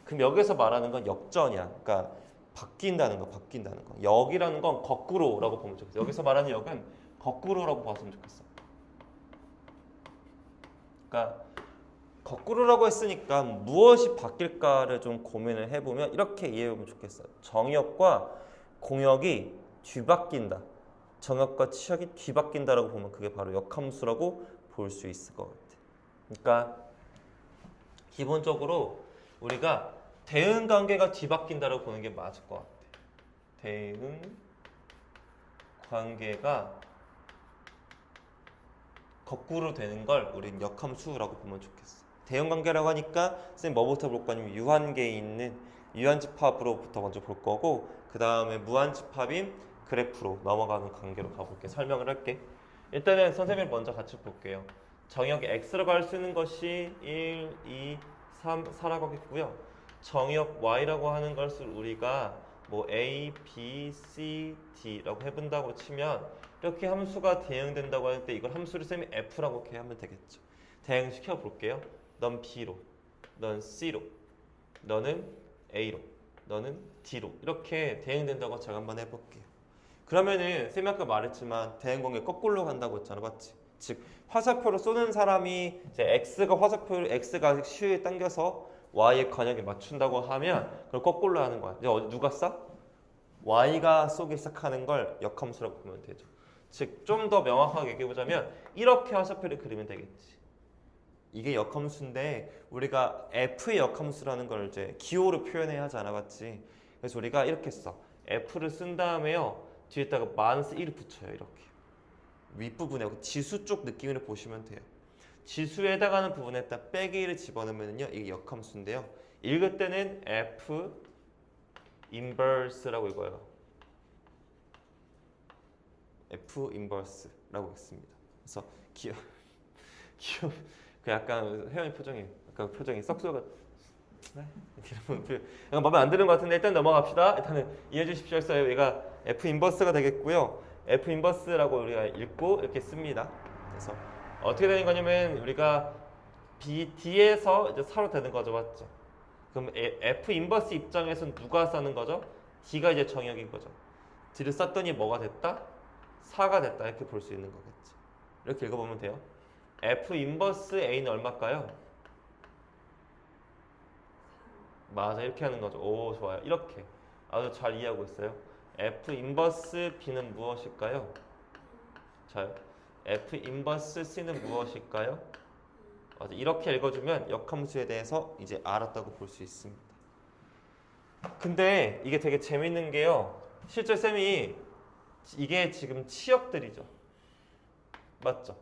그럼 여기서 말하는 건 역전이야. 그러니까 바뀐다는 거. 역이라는 건 거꾸로라고 보면 좋겠어. 여기서 말하는 역은 거꾸로라고 봤으면 좋겠어. 그러니까 거꾸로라고 했으니까 무엇이 바뀔까를 좀 고민을 해보면 이렇게 이해해보면 좋겠어요. 정역과 공역이 뒤바뀐다. 정역과 치역이 뒤바뀐다라고 보면 그게 바로 역함수라고 볼 수 있을 것 같아. 그러니까 기본적으로 우리가 대응 관계가 뒤바뀐다라고 보는 게 맞을 것 같아. 대응 관계가 거꾸로 되는 걸 우린 역함수라고 보면 좋겠어. 대응 관계라고 하니까 선생님 뭐부터 볼 거냐면 유한계에 있는 유한집합으로부터 먼저 볼 거고 그 다음에 무한집합인 그래프로 넘어가는 관계로 가볼게. 설명을 할게. 일단은 선생님을 먼저 같이 볼게요. 정역 x라고 할 수 있는 것이 1, 2, 3, 4라고 하겠고요. 정역 y라고 하는 것을 우리가 뭐 a, b, c, d라고 해본다고 치면 이렇게 함수가 대응된다고 할 때 이걸 함수를 쌤이 f라고 이렇게 하면 되겠죠. 대응시켜 볼게요. 넌 b로, 넌 c로, 너는 a로, 너는 d로 이렇게 대응된다고 제가 한번 해볼게요. 그러면은 쌤이 아까 말했지만 대응관계 거꾸로 간다고 했잖아, 맞지? 즉 화살표를 쏘는 사람이 이제 x가 시유에 당겨서 y의 관역에 맞춘다고 하면 그걸 거꾸로 하는 거야. 이제 누가 쏴? y가 쏘기 시작하는 걸 역함수라고 보면 되죠. 즉 좀 더 명확하게 얘기해보자면 이렇게 화살표를 그리면 되겠지. 이게 역함수인데 우리가 f의 역함수라는 걸 이제 기호로 표현해야 하지 않아 봤지? 그래서 우리가 이렇게 써. f를 쓴 다음에요. 뒤에다가 -1을 붙여요. 이렇게. 윗부분에 지수 쪽 느낌으로 보시면 돼요. 지수에 해당하는 부분에다 빼기 1을 집어넣으면요. 이게 역함수인데요. 읽을 때는 f 인버스라고 읽어요. f 인버스라고 읽습니다. 그래서 기호 그 약간 혜연이 표정이 약간 표정이 썩소가 약간 마음에 안 드는 것 같은데 일단 넘어갑시다. 일단은 이해해 주십시오 했어요. 얘가 f 인버스가 되겠고요. f 인버스라고 우리가 읽고 이렇게 씁니다. 그래서 어떻게 되는 거냐면 우리가 d에서 이제 4로 되는 거죠, 맞죠? 그럼 f 인버스 입장에서는 누가 쓰는 거죠? d가 이제 정역인 거죠. d를 썼더니 뭐가 됐다? 4가 됐다 이렇게 볼 수 있는 거겠죠. 이렇게 읽어보면 돼요. f 인버스 a는 얼마일까요? 맞아, 이렇게 하는 거죠. 오, 좋아요. 이렇게 아주 잘 이해하고 있어요. f 인버스 b는 무엇일까요? 자요. f 인버스 c는 무엇일까요? 맞아, 이렇게 읽어주면 역함수에 대해서 이제 알았다고 볼 수 있습니다. 근데 이게 되게 재밌는 게요. 실제 쌤이 이게 지금 치역들이죠. 맞죠?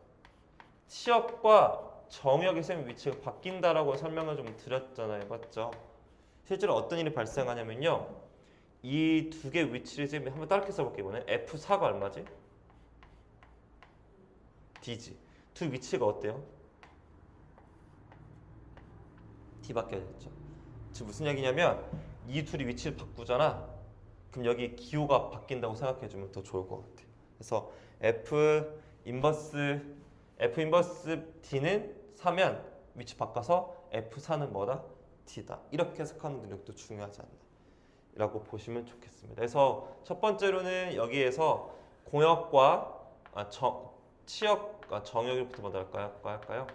치역과 정역의 쌤 위치가 바뀐다라고 설명을 좀 드렸잖아요. 맞죠? 실제로 어떤 일이 발생하냐면요. 이 두 개 위치를 쌤이 한번 따르게 써볼게요. 이번에 F4가 얼마지? D지. 두 위치가 어때요? D 바뀌어야 겠죠. 지금 무슨 얘기냐면 이 둘이 위치를 바꾸잖아. 그럼 여기 기호가 바뀐다고 생각해주면 더 좋을 것 같아. 그래서 F 인버스 D는 4면 위치 바꿔서 F4는 뭐다? D다. 이렇게 해석하는 능력도 중요하지 않나 라고 보시면 좋겠습니다. 그래서 첫 번째로는 여기에서 공역과 치역과 정역부터 먼저 할까요?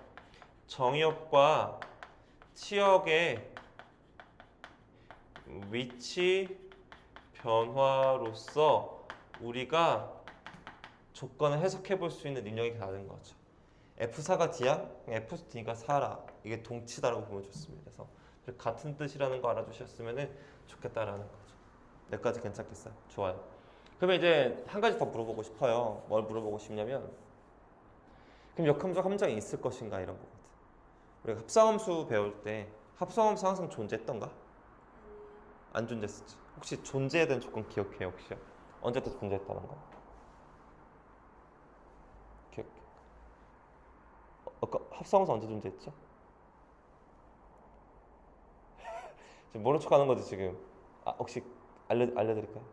정역과 치역의 위치 변화로서 우리가 조건을 해석해 볼 수 있는 능력이 다른 거죠. F4가 D야? F4D가 4라. 이게 동치다라고 보면 좋습니다. 그래서 같은 뜻이라는 거 알아주셨으면 좋겠다라는 거죠. 여기까지 괜찮겠어요? 좋아요. 그러면 이제 한 가지 더 물어보고 싶어요. 뭘 물어보고 싶냐면 그럼 역함수 함정이 있을 것인가 이런 거거든. 우리가 합성함수 배울 때 합성함수 항상 존재했던가? 안 존재했었지. 혹시 존재에 대한 조건 기억해요 혹시요? 언제부터 존재했다는 거? 기억해. 아까 합성함수 언제 존재했죠? 지금 모른 척하는 거지 지금. 아 혹시 알려드릴까요?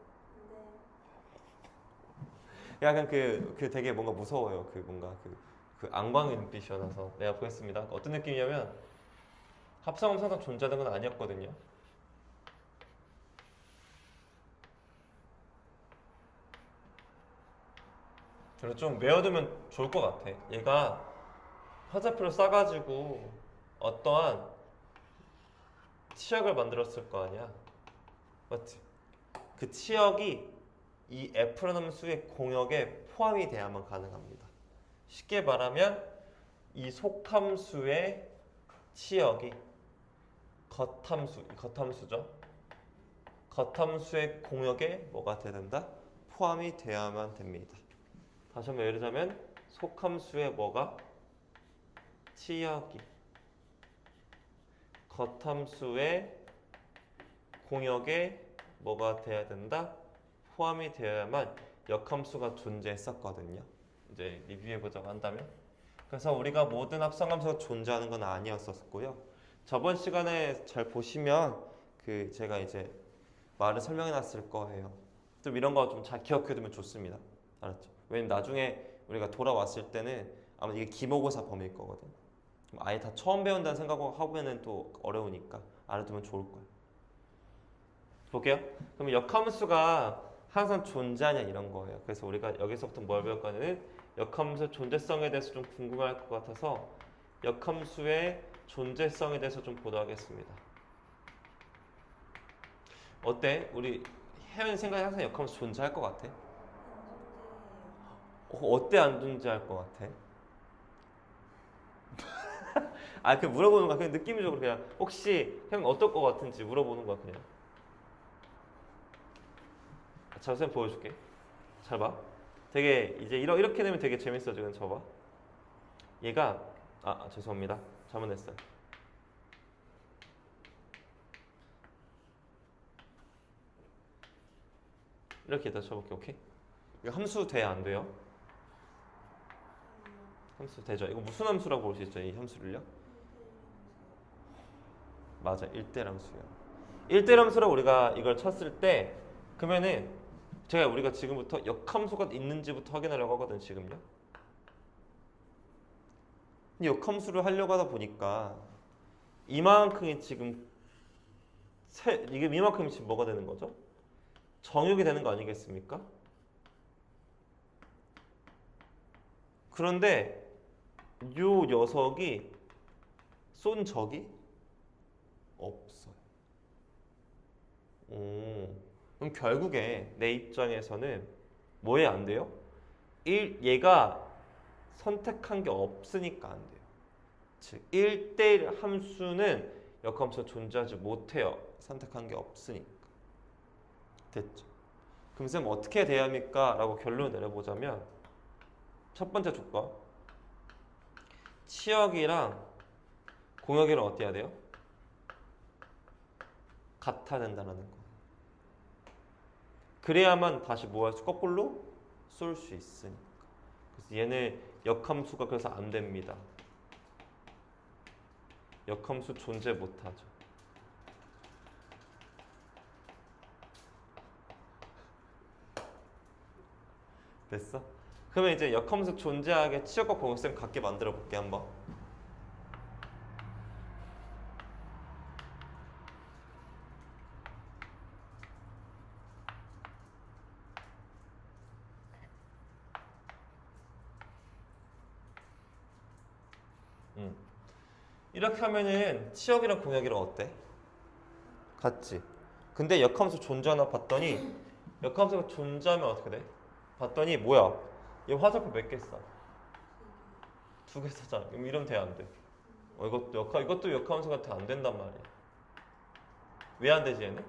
네. 약간 그 되게 뭔가 무서워요. 그 뭔가 그 안광의 눈빛이어서 내가 보겠습니다. 어떤 느낌이냐면 합성함수 항상 존재하는 건 아니었거든요. 그래서 좀 외워두면 좋을 것 같아. 얘가 화살표를 쏴가지고 어떠한 치역을 만들었을 거 아니야. 맞지? 그 치역이 이 F라는 수의 공역에 포함이 돼야만 가능합니다. 쉽게 말하면 이 속함수의 치역이 겉함수죠. 겉함수의 공역에 뭐가 돼야 된다? 포함이 되어야만 됩니다. 다시 한번 예를 들자면 속함수의 뭐가? 치역이 겉함수의 공역에 뭐가 돼야 된다? 포함이 되어야만 역함수가 존재했었거든요. 이제 리뷰해보자고 한다면 그래서 우리가 모든 합성함수가 존재하는 건 아니었었고요. 저번 시간에 잘 보시면 그 제가 이제 말을 설명해놨을 거예요. 좀 이런 거 좀 잘 기억해두면 좋습니다. 알았죠? 왜냐면 나중에 우리가 돌아왔을 때는 아마 이게 기모고사 범위일 거거든. 아예 다 처음 배운다는 생각하고 하면은 또 어려우니까 알아두면 좋을 거야. 볼게요. 그러면 역함수가 항상 존재하냐 이런 거예요. 그래서 우리가 여기서부터 뭘 배울 거냐면 역함수의 존재성에 대해서 좀 궁금할 것 같아서 역함수의 존재성에 대해서 좀 보도록 하겠습니다. 어때? 우리 혜연이 생각에 항상 역함수 존재할 것 같아? 어때 안 존재할 것 같아? 아, 그 물어보는 거야. 그냥 느낌적으로 그냥 혹시 형 어떨 것 같은지 물어보는 거야 그냥. 자, 선생님 보여줄게. 잘 봐. 되게 이제 이렇게 되면 되게 재밌어 지금 저봐. 얘가 죄송합니다. 잘못했어요. 이렇게 다 쳐볼게. 오케이? 이거 함수 돼야 안 돼요? 함수 되죠. 이거 무슨 함수라고 볼 수 있죠? 이 함수를요? 맞아, 1대함수예요. 1대함수라고 우리가 이걸 쳤을 때 그러면은 우리가 지금부터 역함수가 있는지부터 확인하려고 하거든 지금요. 근데 역함수를 하려고 하다 보니까 이만큼이 지금 이게 이만큼이 지금 뭐가 되는 거죠? 정육이 되는 거 아니겠습니까? 그런데 요 녀석이 쏜 적이 없어요. 그럼 결국에 내 입장에서는 뭐에 안 돼요? 얘가 선택한 게 없으니까 안 돼요. 즉 1대1 함수는 역함수가 존재하지 못해요. 선택한 게 없으니까. 됐죠? 그럼 쌤 어떻게 돼야 합니까? 라고 결론을 내려보자면 첫 번째 조건 치역이랑 공역이랑 어떻게 해야 돼요? 같아야 된다는 거. 그래야만 다시 뭐 할 수 거꾸로 쏠 수 있으니까. 그래서 얘는 역함수가 그래서 안 됩니다. 역함수 존재 못하죠. 됐어? 그러면 이제 역함수 존재하게 치역과 공역셈 같게 만들어 볼게 한번. 이렇게 하면은 치역이랑 공역이랑 어때? 같지? 근데 역함수 존재하나 봤더니 역함수가 존재하면 어떻게 돼? 봤더니 뭐야? 얘 화살표 몇 개 써? 2개 썼잖아. 그럼 이러면 돼, 안 돼? 이것도 역함수가 안 된단 말이야. 왜 안 되지 얘는?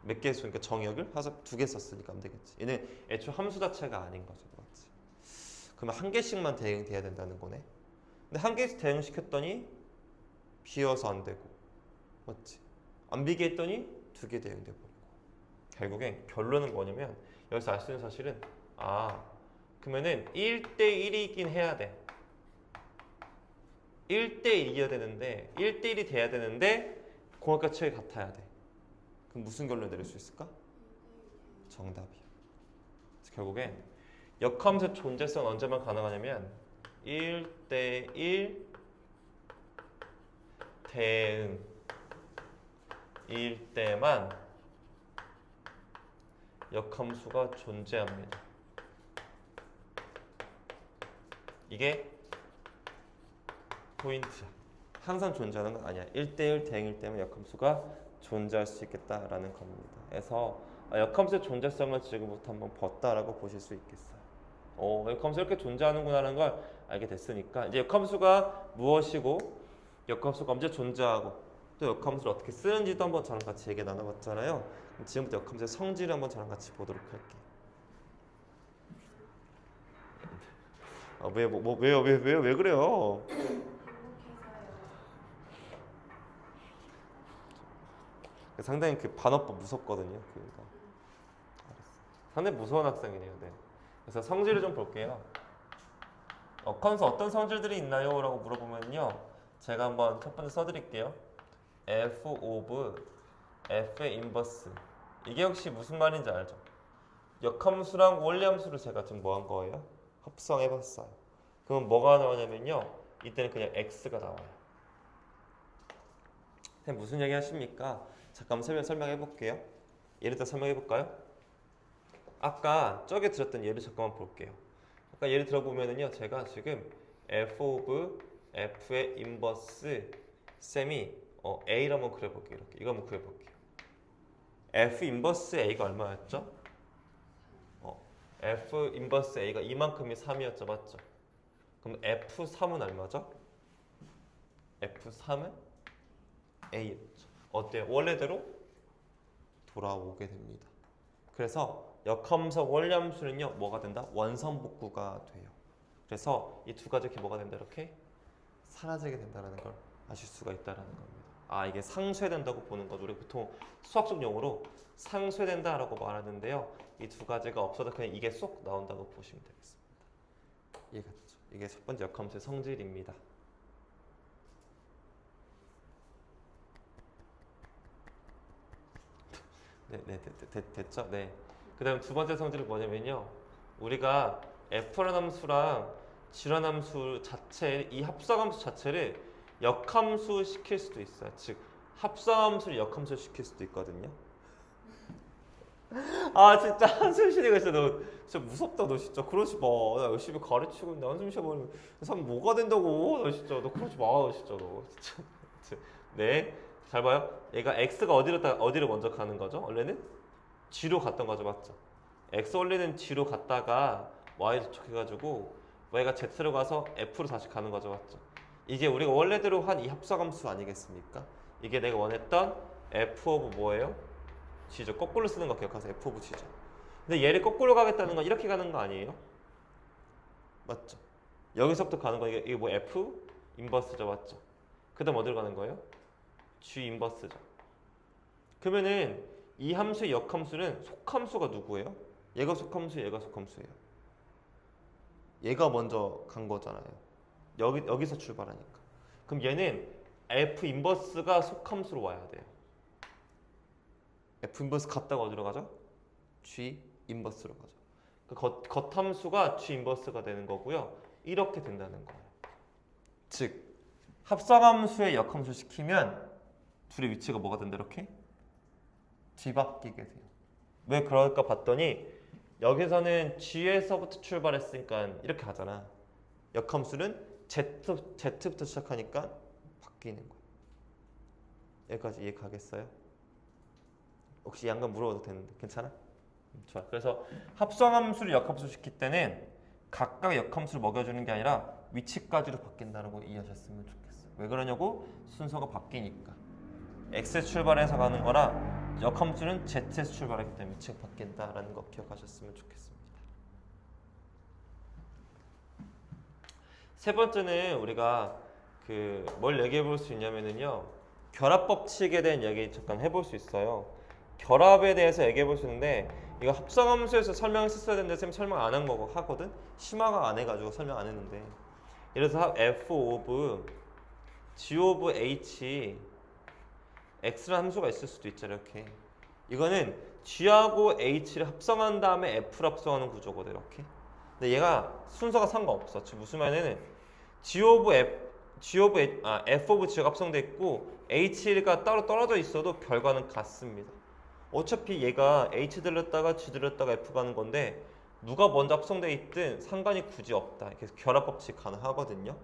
몇 개 쓰니까 정역을 화살표 2개 썼으니까 안 되겠지. 얘는 애초에 함수 자체가 아닌 거죠, 맞지? 그러면 한 개씩만 대응돼야 된다는 거네. 근데 한 개씩 대응시켰더니 비어서 안 되고, 맞지? 안 비게 했더니 2개 대응돼 버리고. 결국엔 결론은 뭐냐면 여기서 알 수 있는 사실은 그러면은 1대1이긴 해야 돼. 1대1이어야 되는데 1대1이 돼야 되는데 공역과 치역이 같아야 돼. 그럼 무슨 결론 내릴 수 있을까? 정답이야. 결국엔 역함수의 존재성은 언제만 가능하냐면 1대1 대응일 때만 역함수가 존재합니다. 이게 포인트야. 항상 존재하는 건 아니야. 1대1 대응일 때문에 역함수가 존재할 수 있겠다라는 겁니다. 그래서 역함수의 존재성을 지금부터 한번 봤다라고 보실 수 있겠어요. 역함수 이렇게 존재하는구나라는 걸 알게 됐으니까 이제 역함수가 무엇이고 역함수가 언제 존재하고 또 역함수를 어떻게 쓰는지도 한번 저랑 같이 얘기 나눠봤잖아요. 지금부터 역함수의 성질을 한번 저랑 같이 보도록 할게요. 왜요? 왜 그래요? 상당히 그 반어법 무섭거든요. 그러니까. 상당히 무서운 학생이네요. 네. 그래서 성질을 좀 볼게요. 역함수 어떤 성질들이 있나요? 라고 물어보면요. 제가 한번 첫 번째 써드릴게요. f of f의 인버스. 이게 혹시 무슨 말인지 알죠? 역함수랑 원리함수를 제가 지금 뭐 한 거예요? 합성해봤어요. 그럼 뭐가 나오냐면요. 이때는 그냥 x가 나와요. 선생님 무슨 얘기 하십니까? 잠깐 설명해 볼게요. 예를 들어 설명해 볼까요? 아까 저기 들었던 예를 잠깐만 볼게요. 아까 예를 들어보면은요. 제가 지금 f of f의 인버스 쌤이 a를 한번 그려볼게요. 이렇게 이거 한번 그려볼게요. f 인버스 a가 얼마였죠? f 인버스 a가 이만큼이 3이었죠. 맞죠? 그럼 f3은 얼마죠? f3은 a였죠. 어때요? 원래대로 돌아오게 됩니다. 그래서 역함수 원리함수는요 뭐가 된다? 원상복구가 돼요. 그래서 이 두 가지 이렇게 뭐가 된다? 이렇게 사라지게 된다는 걸 아실 수가 있다는 겁니다. 이게 상쇄된다고 보는 거죠. 우리 보통 수학적 용어로 상쇄된다라고 말하는데요. 이 두 가지가 없어도 그냥 이게 쏙 나온다고 보시면 되겠습니다. 이해가 되죠? 이게 첫 번째 역함수의 성질입니다. 됐죠? 네. 그 다음 두 번째 성질은 뭐냐면요. 우리가 F라는 함수랑 G라는 함수 자체, 이 합성함수 자체를 역함수 시킬 수도 있어요. 즉, 합성함수를 역함수 시킬 수도 있거든요. 진짜 한숨 쉬는 거 진짜 너 진짜 무섭다. 너 진짜 그러지 마. 나 열심히 가르치고 있는데 한숨 쉬어버리면 사람 뭐가 된다고. 너 진짜 너 그러지 마. 너 진짜 너 진짜. 네. 잘 봐요. 얘가 x가 어디로 먼저 가는 거죠? 원래는 g로 갔던 거죠, 맞죠? x 원래는 g로 갔다가 y 도착해가지고 y가 z로 가서 f로 다시 가는 거죠, 맞죠? 이게 우리가 원래대로 한 이 합성함수 아니겠습니까? 이게 내가 원했던 f 오브 뭐예요? g죠. 거꾸로 쓰는 거 기억하세요. f 오브 g죠. 근데 얘를 거꾸로 가겠다는 건 이렇게 가는 거 아니에요? 맞죠? 여기서부터 가는 거 이게 뭐 f 인버스죠, 맞죠? 그다음 어디로 가는 거예요? G 인버스죠. 그러면은 이 함수의 역함수는 속함수가 누구예요? 얘가 속함수예요, 얘가 속함수예요. 얘가 먼저 간 거잖아요. 여기서 출발하니까. 그럼 얘는 F 인버스가 속함수로 와야 돼요. F 인버스 갔다가 어디로 가죠? G 인버스로 가죠. 그 겉함수가 G 인버스가 되는 거고요. 이렇게 된다는 거예요. 즉 합성함수의 역함수 시키면 둘의 위치가 뭐가 된다 이렇게? 뒤바뀌게 돼요. 왜 그럴까 봤더니 여기서는 G에서부터 출발했으니까 이렇게 하잖아. 역함수는 Z부터 시작하니까 바뀌는 거야. 여기까지 이해 가겠어요? 혹시 양감 물어봐도 되는데 괜찮아? 좋아. 그래서 합성함수를 역함수 시킬 때는 각각 역함수를 먹여주는 게 아니라 위치까지로 바뀐다고 이해하셨으면 좋겠어요. 왜 그러냐고? 순서가 바뀌니까. X에서 출발해서 가는 거라 역함수는 Z에서 출발하기 때문에 위치가 바뀐다라는 거 기억하셨으면 좋겠습니다. 세 번째는 우리가 뭘 얘기해 볼 수 있냐면요. 결합 법칙에 대한 얘기 잠깐 해볼 수 있어요. 결합에 대해서 얘기해 볼 수 있는데 이거 합성함수에서 설명했었어야 되는데 쌤 설명 안 한 거고 하거든? 심화가 안 해가지고 설명 안 했는데 예를 들어서 F of G of H X라는 함수가 있을 수도 있죠. 이렇게 이거는 G하고 H를 합성한 다음에 F를 합성하는 구조거든. 이렇게 근데 얘가 순서가 상관없어. 즉 무슨 말이냐면 F of G가 합성돼 있고 H가 따로 떨어져 있어도 결과는 같습니다. 어차피 얘가 H 들렸다가 G 들렸다가 F 가는 건데 누가 먼저 합성돼 있든 상관이 굳이 없다. 그래서 결합 법칙 가능하거든요.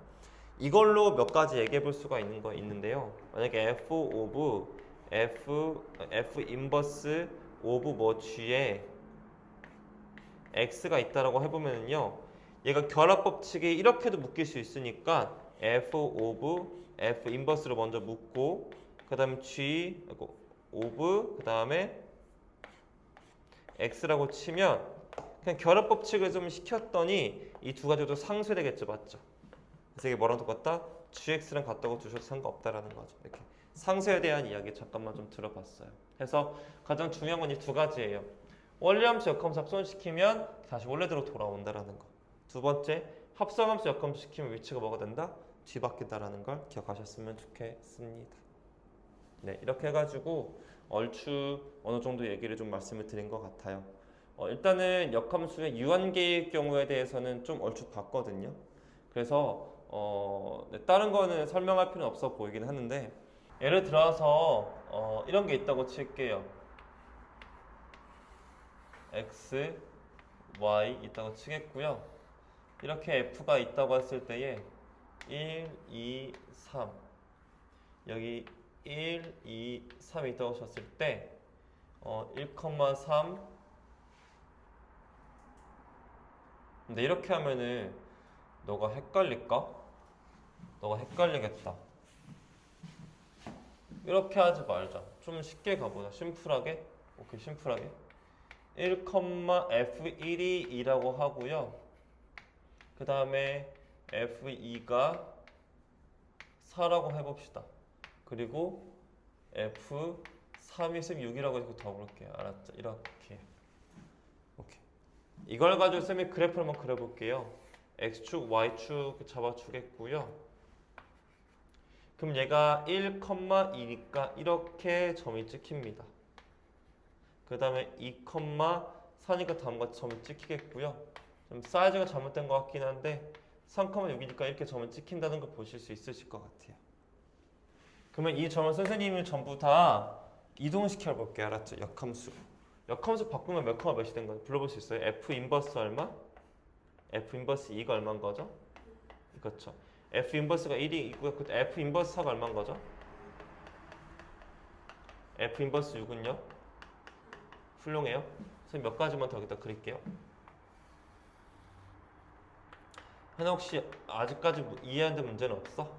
이걸로 몇 가지 얘기해 볼 수가 있는데요. 만약에 F 인버스 오브 뭐 G에 X가 있다라고 해보면요. 얘가 결합 법칙이 이렇게도 묶일 수 있으니까 F 오브 F 인버스를 먼저 묶고 그 다음에 G 오브 그 다음에 X라고 치면 그냥 결합 법칙을 좀 시켰더니 이 두 가지도 상쇄되겠죠, 맞죠? 그래서 이게 뭐랑 똑같다? GX랑 같다고 두셔도 상관없다라는 거죠. 이렇게 상쇄에 대한 이야기 잠깐만 좀 들어봤어요. 그래서 가장 중요한 건 이 두 가지예요. 원리함수 역함수 합성시키면 다시 원래대로 돌아온다라는 거. 두 번째, 합성함수 역함수 시키면 위치가 뭐가 된다? 뒤바뀐다라는 걸 기억하셨으면 좋겠습니다. 네, 이렇게 해가지고 얼추 어느 정도 얘기를 좀 말씀을 드린 것 같아요. 일단은 역함수의 유한계의 경우에 대해서는 좀 얼추 봤거든요. 그래서 네, 다른 거는 설명할 필요는 없어 보이긴 하는데 예를 들어서 이런 게 있다고 칠게요. X, Y 있다고 치겠고요. 이렇게 F가 있다고 했을 때에 1, 2, 3 여기 1, 2, 3이 있다고 쳤을 때 1,3 근데 이렇게 하면은 너가 헷갈릴까? 너가 헷갈리겠다. 이렇게 하지 말자. 좀 쉽게 가보자. 심플하게. 오케이, 심플하게. 1, F1이 2라고 하고요. 그 다음에 F2가 4라고 해봅시다. 그리고 F3이 있으면 6이라고 해서 더 볼게요. 알았죠? 이렇게. 오케이. 이걸 가지고 쌤이 그래프를 한번 그려볼게요. X축, Y축 잡아주겠고요. 그럼 얘가 1,2니까 이렇게 점이 찍힙니다. 그 다음에 2,4니까 다음과 같이 점이 찍히겠고요. 좀 사이즈가 잘못된 것 같긴 한데 3,6이니까 이렇게 점을 찍힌다는 걸 보실 수 있으실 것 같아요. 그러면 이 점을 선생님이 전부 다 이동시켜 볼게요. 알았죠? 역함수. 역함수 바꾸면 몇 컴마 몇이 된 거예요? 불러볼 수 있어요? F 인버스 얼마? F 인버스 2가 얼마인 거죠? 그렇죠. F 인버스가 1이 있고요. F 인버스 4가 얼마인 거죠? F 인버스 6은요? 훌륭해요. 선생님 몇 가지만 더 여기다 그릴게요. 하나 혹시 아직까지 이해하는 문제는 없어?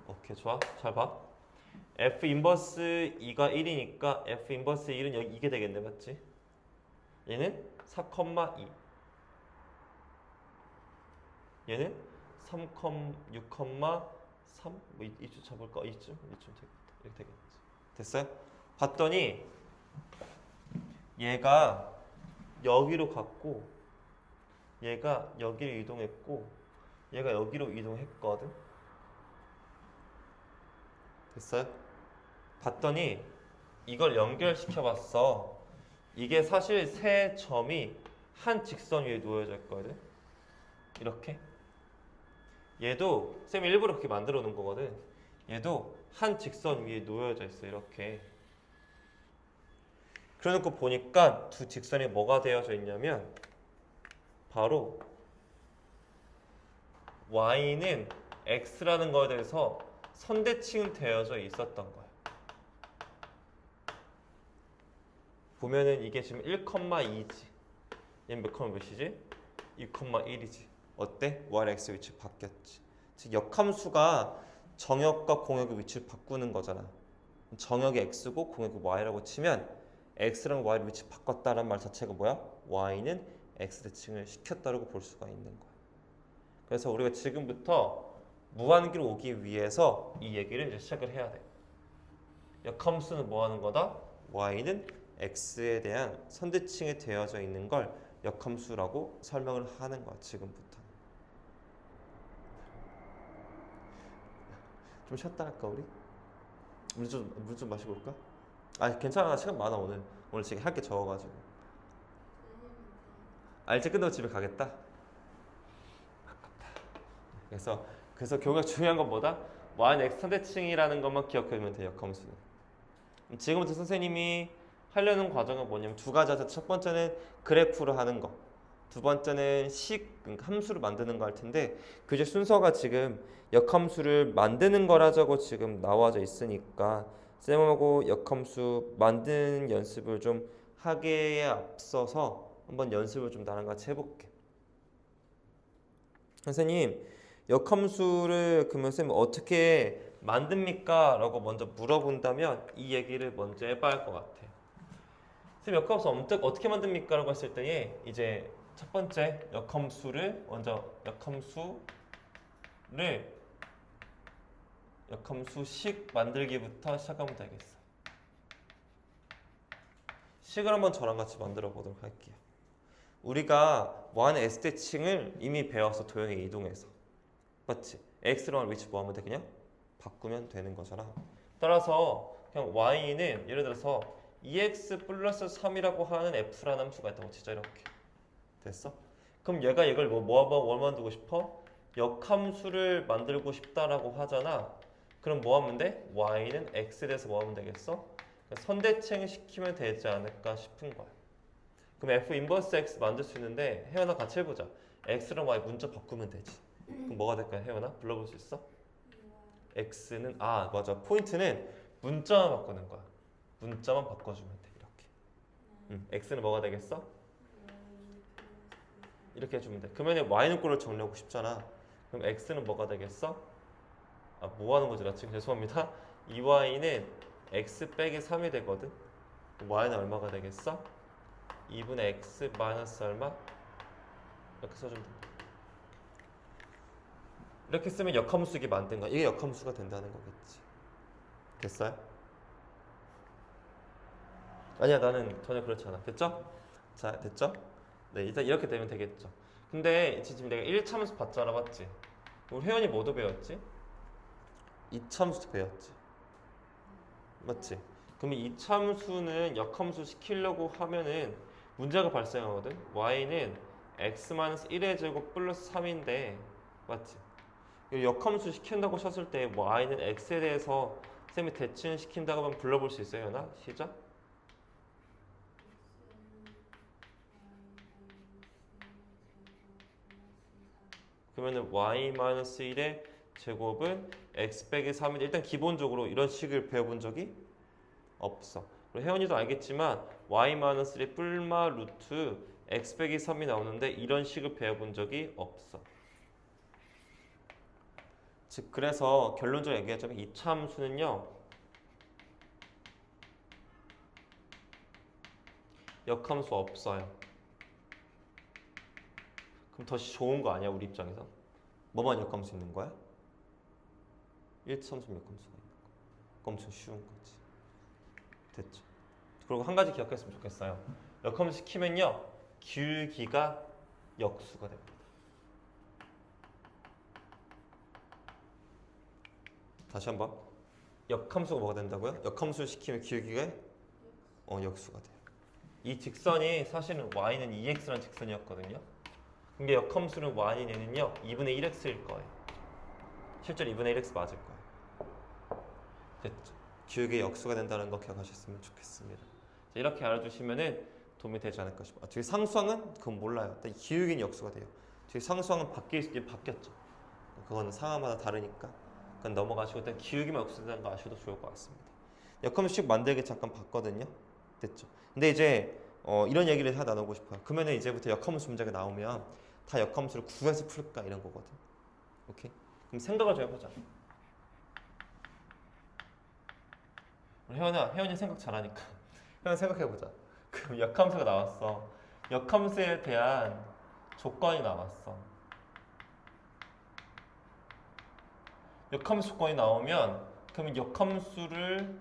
오케이, 좋아. 잘 봐. F 인버스 2가 1이니까 F 인버스 1은 여기 이게 되겠네, 맞지? 얘는 4,2. 얘는 6,3 뭐 이쯤 잡을까? 이쯤 되겠다. 이렇게 되겠지. 됐어요? 봤더니 얘가 여기로 갔고 얘가 여기로 이동했고 얘가 여기로 이동했거든. 됐어요? 봤더니 이걸 연결시켜 봤어. 이게 사실 세 점이 한 직선 위에 놓여져 있거든. 이렇게. 얘도 쌤이 일부러 그렇게 만들어 놓은 거거든. 얘도 한 직선 위에 놓여져 있어. 이렇게. 그래놓고 보니까 두 직선이 뭐가 되어져 있냐면 바로 y는 x라는 거에 대해서 선대칭 되어져 있었던 거야. 보면은 이게 지금 1,2지. 얘는 몇 컴마 몇이지? 2,1이지. 어때? y랑 x 위치 바뀌었지. 즉 역함수가 정역과 공역의 위치를 바꾸는 거잖아. 정역이 x고 공역이 y라고 치면 x랑 y를 위치 바꿨다는 말 자체가 뭐야? y는 x 대칭을 시켰다고 볼 수가 있는 거야. 그래서 우리가 지금부터 무한기로 오기 위해서 이 얘기를 이제 시작을 해야 돼. 역함수는 뭐 하는 거다? y는 x에 대한 선대칭이 되어져 있는 걸 역함수라고 설명을 하는 거야. 지금부터. 좀 쉬었다 할까 우리? 물 좀 마시고 올까? 아 괜찮아, 시간 많아. 오늘 지금 할 게 적어가지고. 이제 끝나고 집에 가겠다. 아깝다. 그래서 결국 중요한 건 뭐다? y는 x 선대칭이라는 것만 기억하면 돼요. 역함수는. 지금부터 선생님이 하려는 과정은 뭐냐면 두 가지에서 첫 번째는 그래프로 하는 거, 두 번째는 그러니까 함수를 만드는 거 할 텐데 교재 순서가 지금 역함수를 만드는 거라자고 지금 나와져 있으니까 쌤하고 역함수 만드는 연습을 좀 하기에 앞서서 한번 연습을 좀 나랑 같이 해볼게. 선생님, 역함수를 그러면 쌤 어떻게 만듭니까? 라고 먼저 물어본다면 이 얘기를 먼저 해봐야 할 것 같아. 쌤 역함수 어떻게 만듭니까? 라고 했을 때에 이제 첫 번째 역함수를 먼저 역함수식 만들기부터 시작하면 되겠어. 식을 한번 저랑 같이 만들어 보도록 할게요. 우리가 뭐하는 S대칭을 이미 배워서 도형에 이동해서 맞지? X랑 위치 뭐 하면 돼? 그냥 바꾸면 되는 거잖아. 따라서 그냥 Y는 예를 들어서 2X 플러스 3이라고 하는 F라는 함수가 있다고 치자. 이렇게 됐어? 그럼 얘가 이걸 뭘 만들고 싶어? 역함수를 만들고 싶다라고 하잖아. 그럼 뭐 하면 돼? Y는 X에 대해서 뭐 하면 되겠어? 선대칭 시키면 되지 않을까 싶은 거야. 그럼 F 인버스 X 만들 수 있는데 혜연아 같이 해보자. X랑 Y 문자 바꾸면 되지. 그럼 뭐가 될까요, 혜연아? 불러볼 수 있어? X는 맞아. 포인트는 문자만 바꾸는 거야. 문자만 바꿔주면 돼. 이렇게. X는 뭐가 되겠어? 이렇게 해주면 돼. 그러면 Y는 꼴을 정리하고 싶잖아. 그럼 X는 뭐가 되겠어? 뭐 하는 거지? 나 지금 죄송합니다. 2Y는 X 빼기 3이 되거든. Y는 얼마가 되겠어? 2분의 X 마이너스 얼마? 이렇게 써주면 돼. 이렇게 쓰면 역함수기 만든 거야. 이게 역함수가 된다는 거겠지. 됐어요? 아니야, 나는 전혀 그렇지 않아. 됐죠? 자, 됐죠? 네, 일단 이렇게 되면 되겠죠. 근데 지금 내가 1참수 봤잖아, 맞지? 우리 혜연이 뭐도 배웠지? 2참수도 배웠지. 맞지? 그러면 2참수는 역함수 시키려고 하면은 문제가 발생하거든. Y는 x-1의 제곱 플러스 3인데 맞지? 역함수 시킨다고 쳤을 때 Y는 X에 대해서 쌤이 대칭 시킨다고 하면 불러볼 수 있어요, 나? 시작. 그러면은 y-1의 제곱은 x 빼기 3인데 일단 기본적으로 이런 식을 배워본 적이 없어. 그리고 혜연이도 알겠지만 y-3의 뿔마 루트 x 빼기 3이 나오는데 이런 식을 배워본 적이 없어. 즉 그래서 결론적으로 얘기하자면 이 참수는요 역함수 없어요. 그럼 더 좋은 거 아니야 우리 입장에서? 뭐만 역함수 있는 거야? 1참수 역함수가 있는 거. 엄청 쉬운 거지. 됐죠? 그리고 한 가지 기억했으면 좋겠어요. 역함수 시키면요 기울기가 역수가 됩니다. 다시 한번. 역함수가 뭐가 된다고요? 역함수를 시키면 기울기가 역수가 돼요. 이 직선이 사실은 y는 2x라는 직선이었거든요. 근데 역함수는 y는요 2분의 1x일 거예요. 실제로 2분의 1x 맞을 거예요. 됐죠? 기울기의 역수가 된다는 거 기억하셨으면 좋겠습니다. 자, 이렇게 알아두시면은 도움이 되지 않을까 싶어요. 뒤에 상수항은 그건 몰라요. 일단 기울기는 역수가 돼요. 뒤에 상수항은 바뀌었죠. 그거는 상황마다 다르니까 그건 넘어가시고 일단 기울기만 역수된다는 거 아셔도 좋을 것 같습니다. 역함수식 만들기 잠깐 봤거든요. 됐죠? 근데 이제 이런 얘기를 하나 나누고 싶어요. 그러면 이제부터 역함수 문제가 나오면 다 역함수를 구해서 풀까 이런 거거든. 오케이? 그럼 생각을 좀 해보자. 혜연이 생각 잘하니까 혜연 생각해보자. 그럼 역함수가 나왔어. 역함수에 대한 조건이 나왔어. 역함수 조건이 나오면 그러면 역함수를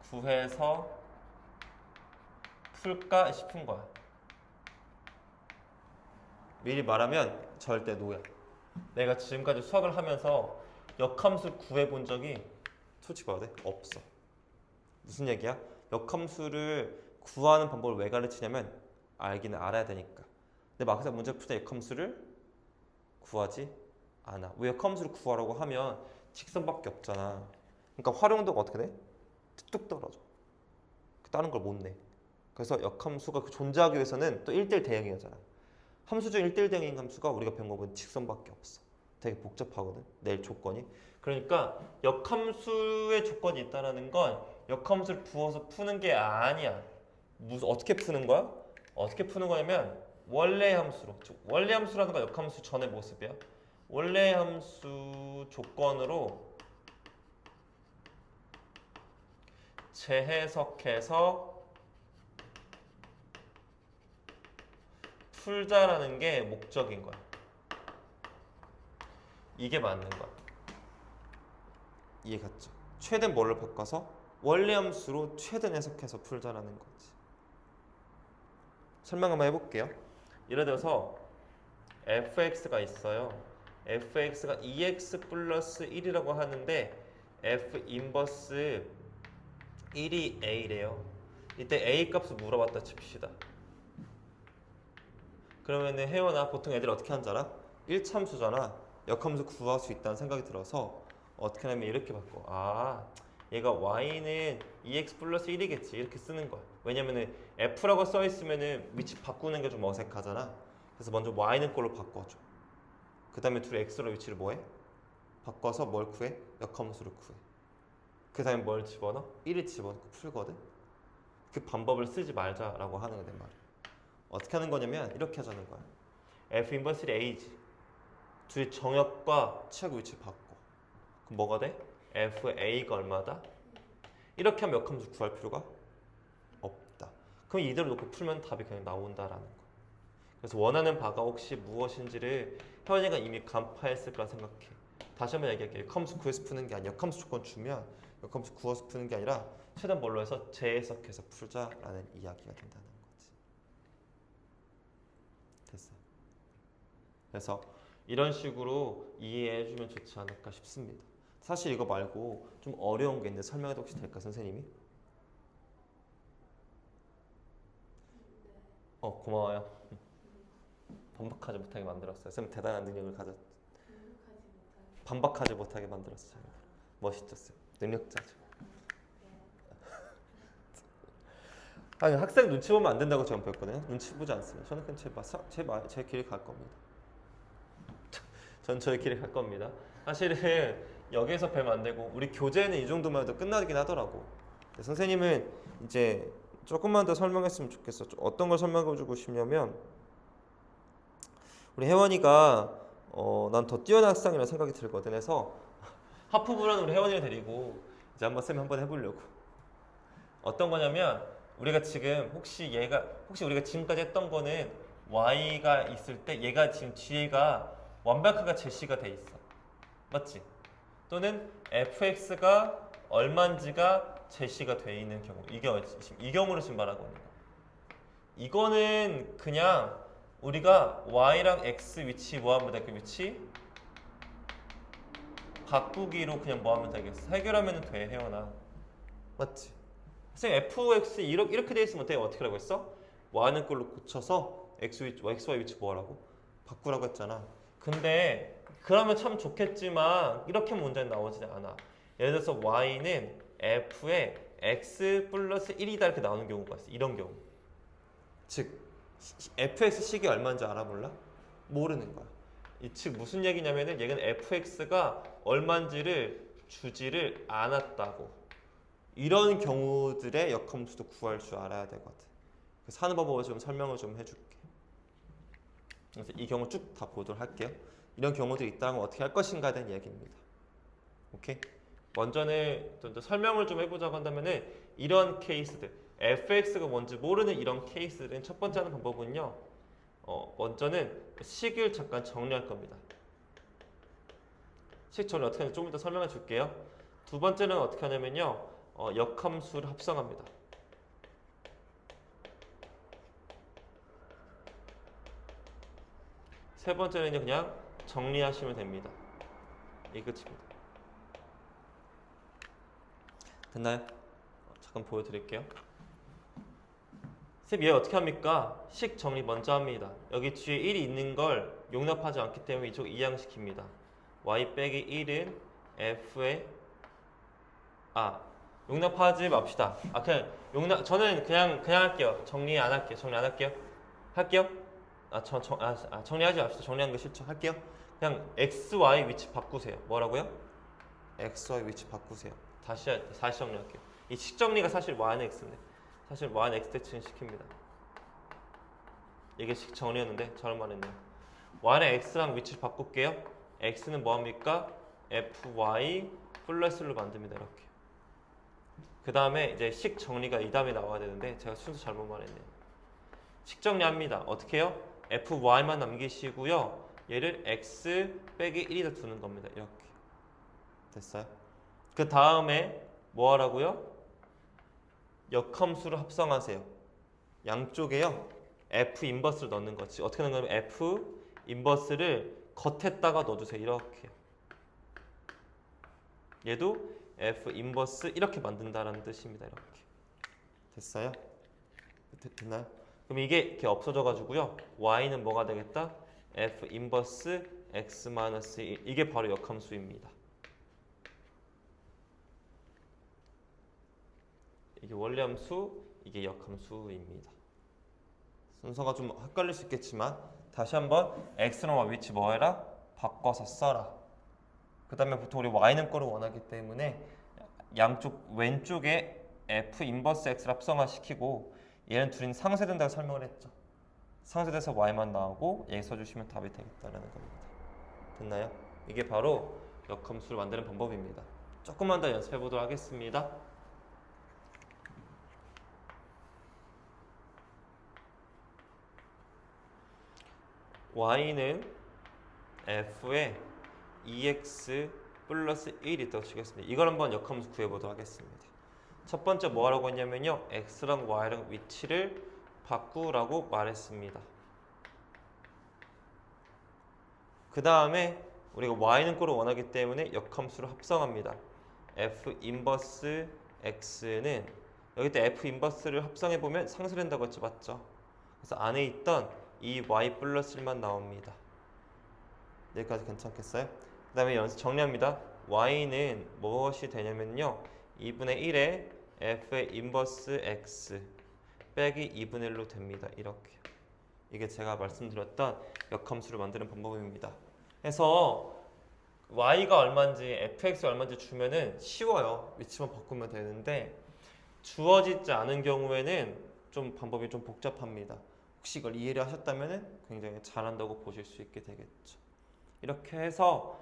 구해서 풀까 싶은 거야. 미리 말하면 절대 노야. 내가 지금까지 수학을 하면서 역함수를 구해본 적이 솔직히 말해도 없어. 무슨 얘기야? 역함수를 구하는 방법을 왜 가르치냐면 알기는 알아야 되니까. 근데 막상 문제 풀 때 역함수를 구하지 않아. 왜 역함수를 구하라고 하면 직선밖에 없잖아. 그러니까 활용도가 어떻게 돼? 뚝뚝 떨어져. 다른 걸 못 내. 그래서 역함수가 존재하기 위해서는 또 1대1 대응이잖아. 함수 중 1대1 대응인 함수가 우리가 배운 거는 직선밖에 없어. 되게 복잡하거든. 낼 조건이. 그러니까 역함수의 조건이 있다라는 건 역함수를 부어서 푸는 게 아니야. 어떻게 푸는 거야? 어떻게 푸는 거냐면 원래 함수로. 즉 원래 함수라는 건 역함수 전의 모습이야. 원래 함수 조건으로 재해석해서 풀자라는 게 목적인 거야. 이게 맞는 거야. 이해 갔죠? 최대는 뭘로 바꿔서 원래 함수로 최대는 해석해서 풀자라는 거지. 설명 한번 해볼게요. 예를 들어서 fx가 있어요. fx가 2x 플러스 1이라고 하는데 f 인버스 1이 a래요. 이때 a 값을 물어봤다 칩시다. 그러면은 혜원아 보통 애들 어떻게 하는 줄 알아? 1참수잖아. 역함수 구할 수 있다는 생각이 들어서 어떻게 하냐면 이렇게 바꿔. 아, 얘가 y는 2x 플러스 1이겠지. 이렇게 쓰는 거야. 왜냐면은 f라고 써 있으면은 위치 바꾸는 게 좀 어색하잖아. 그래서 먼저 y는 꼴로 바꿔줘. 그 다음에 둘이 x로 위치를 뭐해? 바꿔서 뭘 구해? 역함수를 구해. 그 다음에 뭘 집어넣어? 1을 집어넣고 풀거든. 그 방법을 쓰지 말자라고 하는 거내 말이야. 어떻게 하는 거냐면 이렇게 하자는 거야. f 인버스 1이 a지. 둘이 정역과 치역 위치 바꿔. 그럼 뭐가 돼? fa가 얼마다? 이렇게 하면 역함수 구할 필요가 없다. 그럼 이대로 놓고 풀면 답이 그냥 나온다라는 거. 그래서 원하는 바가 혹시 무엇인지를 혜원이가 이미 간파했을 거라 생각해. 다시 한번 얘기할게요. 역함수 구해서 푸는 게 아니야. 역함수 조건 주면 역함수 구해서 푸는 게 아니라 최대한 뭘로 해서 재해석해서 풀자라는 이야기가 된다는 거지. 됐어. 그래서 이런 식으로 이해해주면 좋지 않을까 싶습니다. 사실 이거 말고 좀 어려운 게 있는데 설명해도 혹시 될까, 선생님이? 고마워요. 반박하지 못하게 만들었어요. 쌤 대단한 능력을 가졌. 반박하지 못하게 만들었어요. 멋있죠, 쌤. 능력자죠. 아니, 학생 눈치 보면 안 된다고 저는 배웠거든요. 눈치 보지 않습니다. 저는 그냥 제 길을 갈 겁니다. 전 저의 길을 갈 겁니다. 사실은 여기에서 배면 안 되고 우리 교재는 이 정도만 해도 끝나긴 하더라고. 선생님은 이제 조금만 더 설명했으면 좋겠어. 어떤 걸 설명해주고 싶냐면 우리 혜원이가 난 더 뛰어난 학생이라는 생각이 들거든. 해서 하프부라는 우리 혜원이를 데리고 이제 쌤이 한번 해보려고. 어떤 거냐면 우리가 지금 혹시 우리가 지금까지 했던 거는 y가 있을 때 얘가 지금 뒤에가 완벽하게 제시가 돼 있어. 맞지? 또는 fx가 얼마인지가 제시가 돼 있는 경우. 이 경우를 지금 말하고 있는 거야. 이거는 그냥 우리가 y랑 x 위치 뭐 하면 되겠어? 위치 바꾸기로 그냥 뭐 하면 되겠어? 해결하면 돼, 혜원아. 맞지? 선생님 fx 이렇게 돼 있으면 어떻게 하라고 했어? y는 꼴로 고쳐서 xy 위치 뭐 하라고? 바꾸라고 했잖아. 근데 그러면 참 좋겠지만 이렇게 문제는 나오지 않아. 예를 들어서 y는 f에 x 플러스 1이다 이렇게 나오는 경우가 있어. 이런 경우. 즉 fx 식이 얼마인지 알아 몰라? 모르는 거야. 즉 무슨 얘기냐면은 얘는 fx가 얼마인지를 주지를 않았다고. 이런 경우들의 역함수도 구할 줄 알아야 되거든. 그래서 하는 방법을 좀 설명을 좀 해줄게. 그래서 이 경우 쭉 다 보도록 할게요. 이런 경우들이 있다면 어떻게 할 것인가에 대한 이야기입니다. 오케이? 먼저는 좀 더 설명을 좀 해보자고 한다면은 이런 케이스들, fx가 뭔지 모르는 이런 케이스들은 첫 번째 하는 방법은요. 먼저는 식을 잠깐 정리할 겁니다. 식 정리 어떻게 하는지 좀 이따 설명해 줄게요. 두 번째는 어떻게 하냐면요. 역함수를 합성합니다. 세 번째는 그냥 정리하시면 됩니다. 이게 끝입니다. 됐나요? 잠깐 보여드릴게요. 쌤, 얘 어떻게 합니까? 식 정리 먼저 합니다. 여기 뒤에 1이 있는 걸 용납하지 않기 때문에 이쪽 이항시킵니다. y 빼기 1은 f의 용납하지 맙시다. 그냥 저는 그냥 할게요. 정리 안 할게요. 할게요. 정리하지 맙시다. 정리하는 거 싫죠. 할게요. 그냥 x, y 위치 바꾸세요. 뭐라고요? x, y 위치 바꾸세요. 다시 정리할게요. 이 식 정리가 사실 y는 x인데 사실 y는 x 대칭 시킵니다. 이게 식 정리였는데 잘못 말했네요. y는 x랑 위치 바꿀게요. x는 뭐합니까? fy 플러스로 만듭니다. 이렇게. 그 다음에 이제 식 정리가 이 다음에 나와야 되는데 제가 순서 잘못 말했네요. 식 정리합니다. 어떻게 해요? fy만 남기시고요. 얘를 x 빼기 1이다 두는 겁니다. 이렇게. 됐어요? 그 다음에 뭐 하라고요? 역함수를 합성하세요. 양쪽에요. f 인버스를 넣는 거지. 어떻게 넣는 거냐면 f 인버스를 겉에다가 넣어주세요. 이렇게. 얘도 f 인버스 이렇게 만든다라는 뜻입니다. 이렇게. 됐어요? 됐나요? 그럼 이게 이렇게 없어져 가지고요. y는 뭐가 되겠다? f 인버스 x-1 이게 바로 역함수입니다. 이게 원리함수, 이게 역함수입니다. 순서가 좀 헷갈릴 수 있겠지만 다시 한번 x랑 y 위치 뭐 해라? 바꿔서 써라. 그 다음에 보통 우리 y는 거를 원하기 때문에 양쪽 왼쪽에 f 인버스 x를 합성화시키고 얘는 둘이 상쇄된다고 설명을 했죠. 상쇄돼서 y만 나오고 얘 써주시면 답이 되겠다라는 겁니다. 됐나요? 이게 바로 역함수를 만드는 방법입니다. 조금만 더 연습해 보도록 하겠습니다. y는 f에 2x 플러스 1이 있다고 치겠습니다. 이걸 한번 역함수 구해보도록 하겠습니다. 첫 번째 뭐 하라고 했냐면요. x랑 y랑 위치를 바꾸라고 말했습니다. 그 다음에 우리가 y는 꼴을 원하기 때문에 역함수를 합성합니다. f 인버스 x는 여기 때 f 인버스를 합성해보면 상쇄된다고 했죠. 맞죠? 그래서 안에 있던 이 y 플러스 1만 나옵니다. 여기까지 괜찮겠어요? 그 다음에 연습 정리합니다. y는 무엇이 되냐면요. 2분의 1에 f의 인버스 x 빼기 2분의 1로 됩니다. 이렇게. 이게 제가 말씀드렸던 역함수를 만드는 방법입니다. 그래서 y가 얼마인지 fx가 얼마인지 주면은 쉬워요. 위치만 바꾸면 되는데 주어지지 않은 경우에는 좀 방법이 좀 복잡합니다. 혹시 이걸 이해를 하셨다면 굉장히 잘한다고 보실 수 있게 되겠죠. 이렇게 해서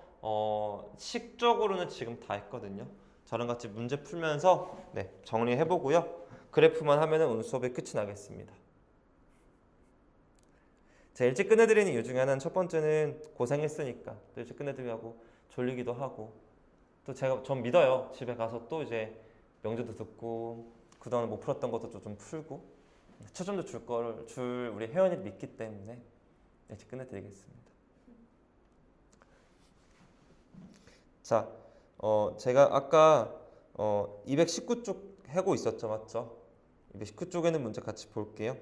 식적으로는 지금 다 했거든요. 저랑 같이 문제 풀면서 정리해보고요. 그래프만 하면은 오늘 수업이 끝이 나겠습니다. 제가 일찍 끝내드리는 이유 중에 하나는 첫 번째는 고생했으니까 또 일찍 끝내드리고 졸리기도 하고 또 전 믿어요. 집에 가서 또 이제 명제도 듣고 그동안 못 풀었던 것도 좀 풀고 초점도 줄 우리 회원이 믿기 때문에 일찍 끝내드리겠습니다. 자, 제가 아까 219쪽 하고 있었죠, 맞죠? 219쪽에는 문제 같이 볼게요.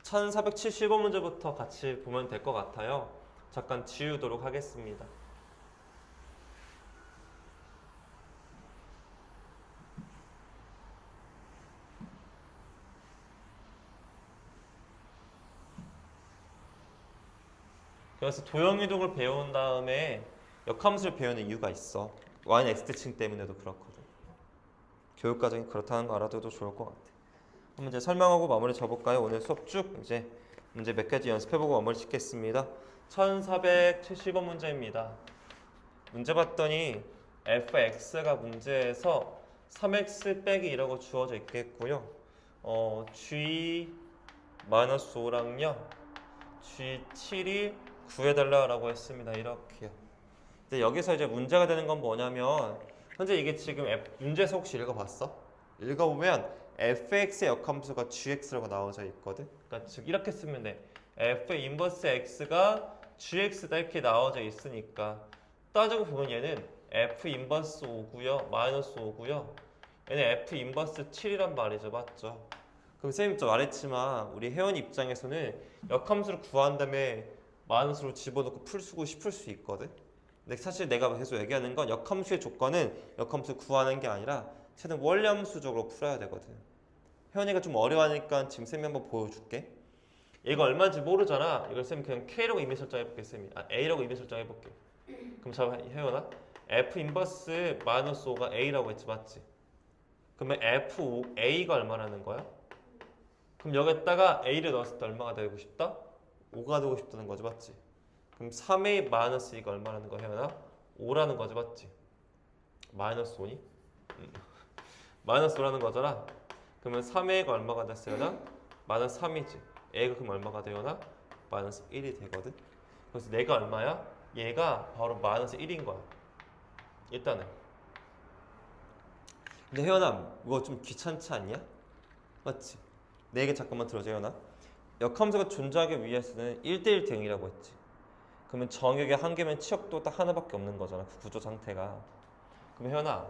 1470번 문제부터 같이 보면 될 것 같아요. 잠깐 지우도록 하겠습니다. 그래서 도형이동을 배운 다음에 역함수를 배우는 이유가 있어. y는 x대칭 때문에도 그렇거든. 교육과정이 그렇다는 거 알아둬도 좋을 것 같아. 한번 이제 설명하고 마무리 접을까요? 오늘 수업 쭉 이제 문제 몇 가지 연습해보고 마무리 짓겠습니다. 1470번 문제입니다. 문제 봤더니 fx가 문제에서 3x 빼기 2라고 주어져 있겠고요. g-5랑요 g7이 구해달라고 했습니다. 이렇게요. 근데 여기서 이제 문제가 되는 건 뭐냐면 현재 이게 지금 문제에서 혹시 읽어봤어? 읽어보면 fx의 역함수가 gx라고 나와져 있거든. 그러니까 즉 이렇게 쓰면 돼. f 인버스 x가 gx다 이렇게 나와져 있으니까 따지고 보면 얘는 f 인버스 5고요. 마이너스 5고요. 얘는 f 인버스 7이란 말이죠. 맞죠? 그럼 선생님 좀 말했지만 우리 회원 입장에서는 역함수를 구한 다음에 마이너스로 집어넣고 풀고 싶을 수 있거든. 근데 사실 내가 계속 얘기하는 건 역함수의 조건은 역함수 구하는 게 아니라 쟤는 원리함수적으로 풀어야 되거든. 혜원이가 좀 어려워하니까 지금 쌤이 한번 보여줄게. 얘가 얼마인지 모르잖아. 이걸 쌤이 그냥 K라고 이미 설정해볼게. 쌤이 A라고 이미 설정해볼게. 그럼 자 혜원아, F 인버스 마이너스 5가 A라고 했지, 맞지? 그러면 A가 얼마라는 거야? 그럼 여기다가 A를 넣었을 때 얼마가 되고 싶다? 5가 되고 싶다는 거지, 맞지? 그럼 3A 마이너스 2가 얼마라는 거야, 혜연아? 5라는 거지, 맞지? 마이너스 5니? 마이너스 5라는 거잖아. 그러면 3A가 얼마가 됐어요, 혜연아? 마이너스 3이지. A가 그럼 얼마가 되려나? 마이너스 1이 되거든. 그래서 내가 얼마야? 얘가 바로 마이너스 1인 거야. 일단은. 근데 혜연아, 이거 좀 귀찮지 않냐? 맞지? 내 얘기 잠깐만 들어줘, 혜연아. 역함수가 존재하기 위해서는 1대1 대응이라고 했지. 그러면 정역의 한 개면 치역도 딱 하나밖에 없는 거잖아. 그 구조 상태가. 그럼 혜연아,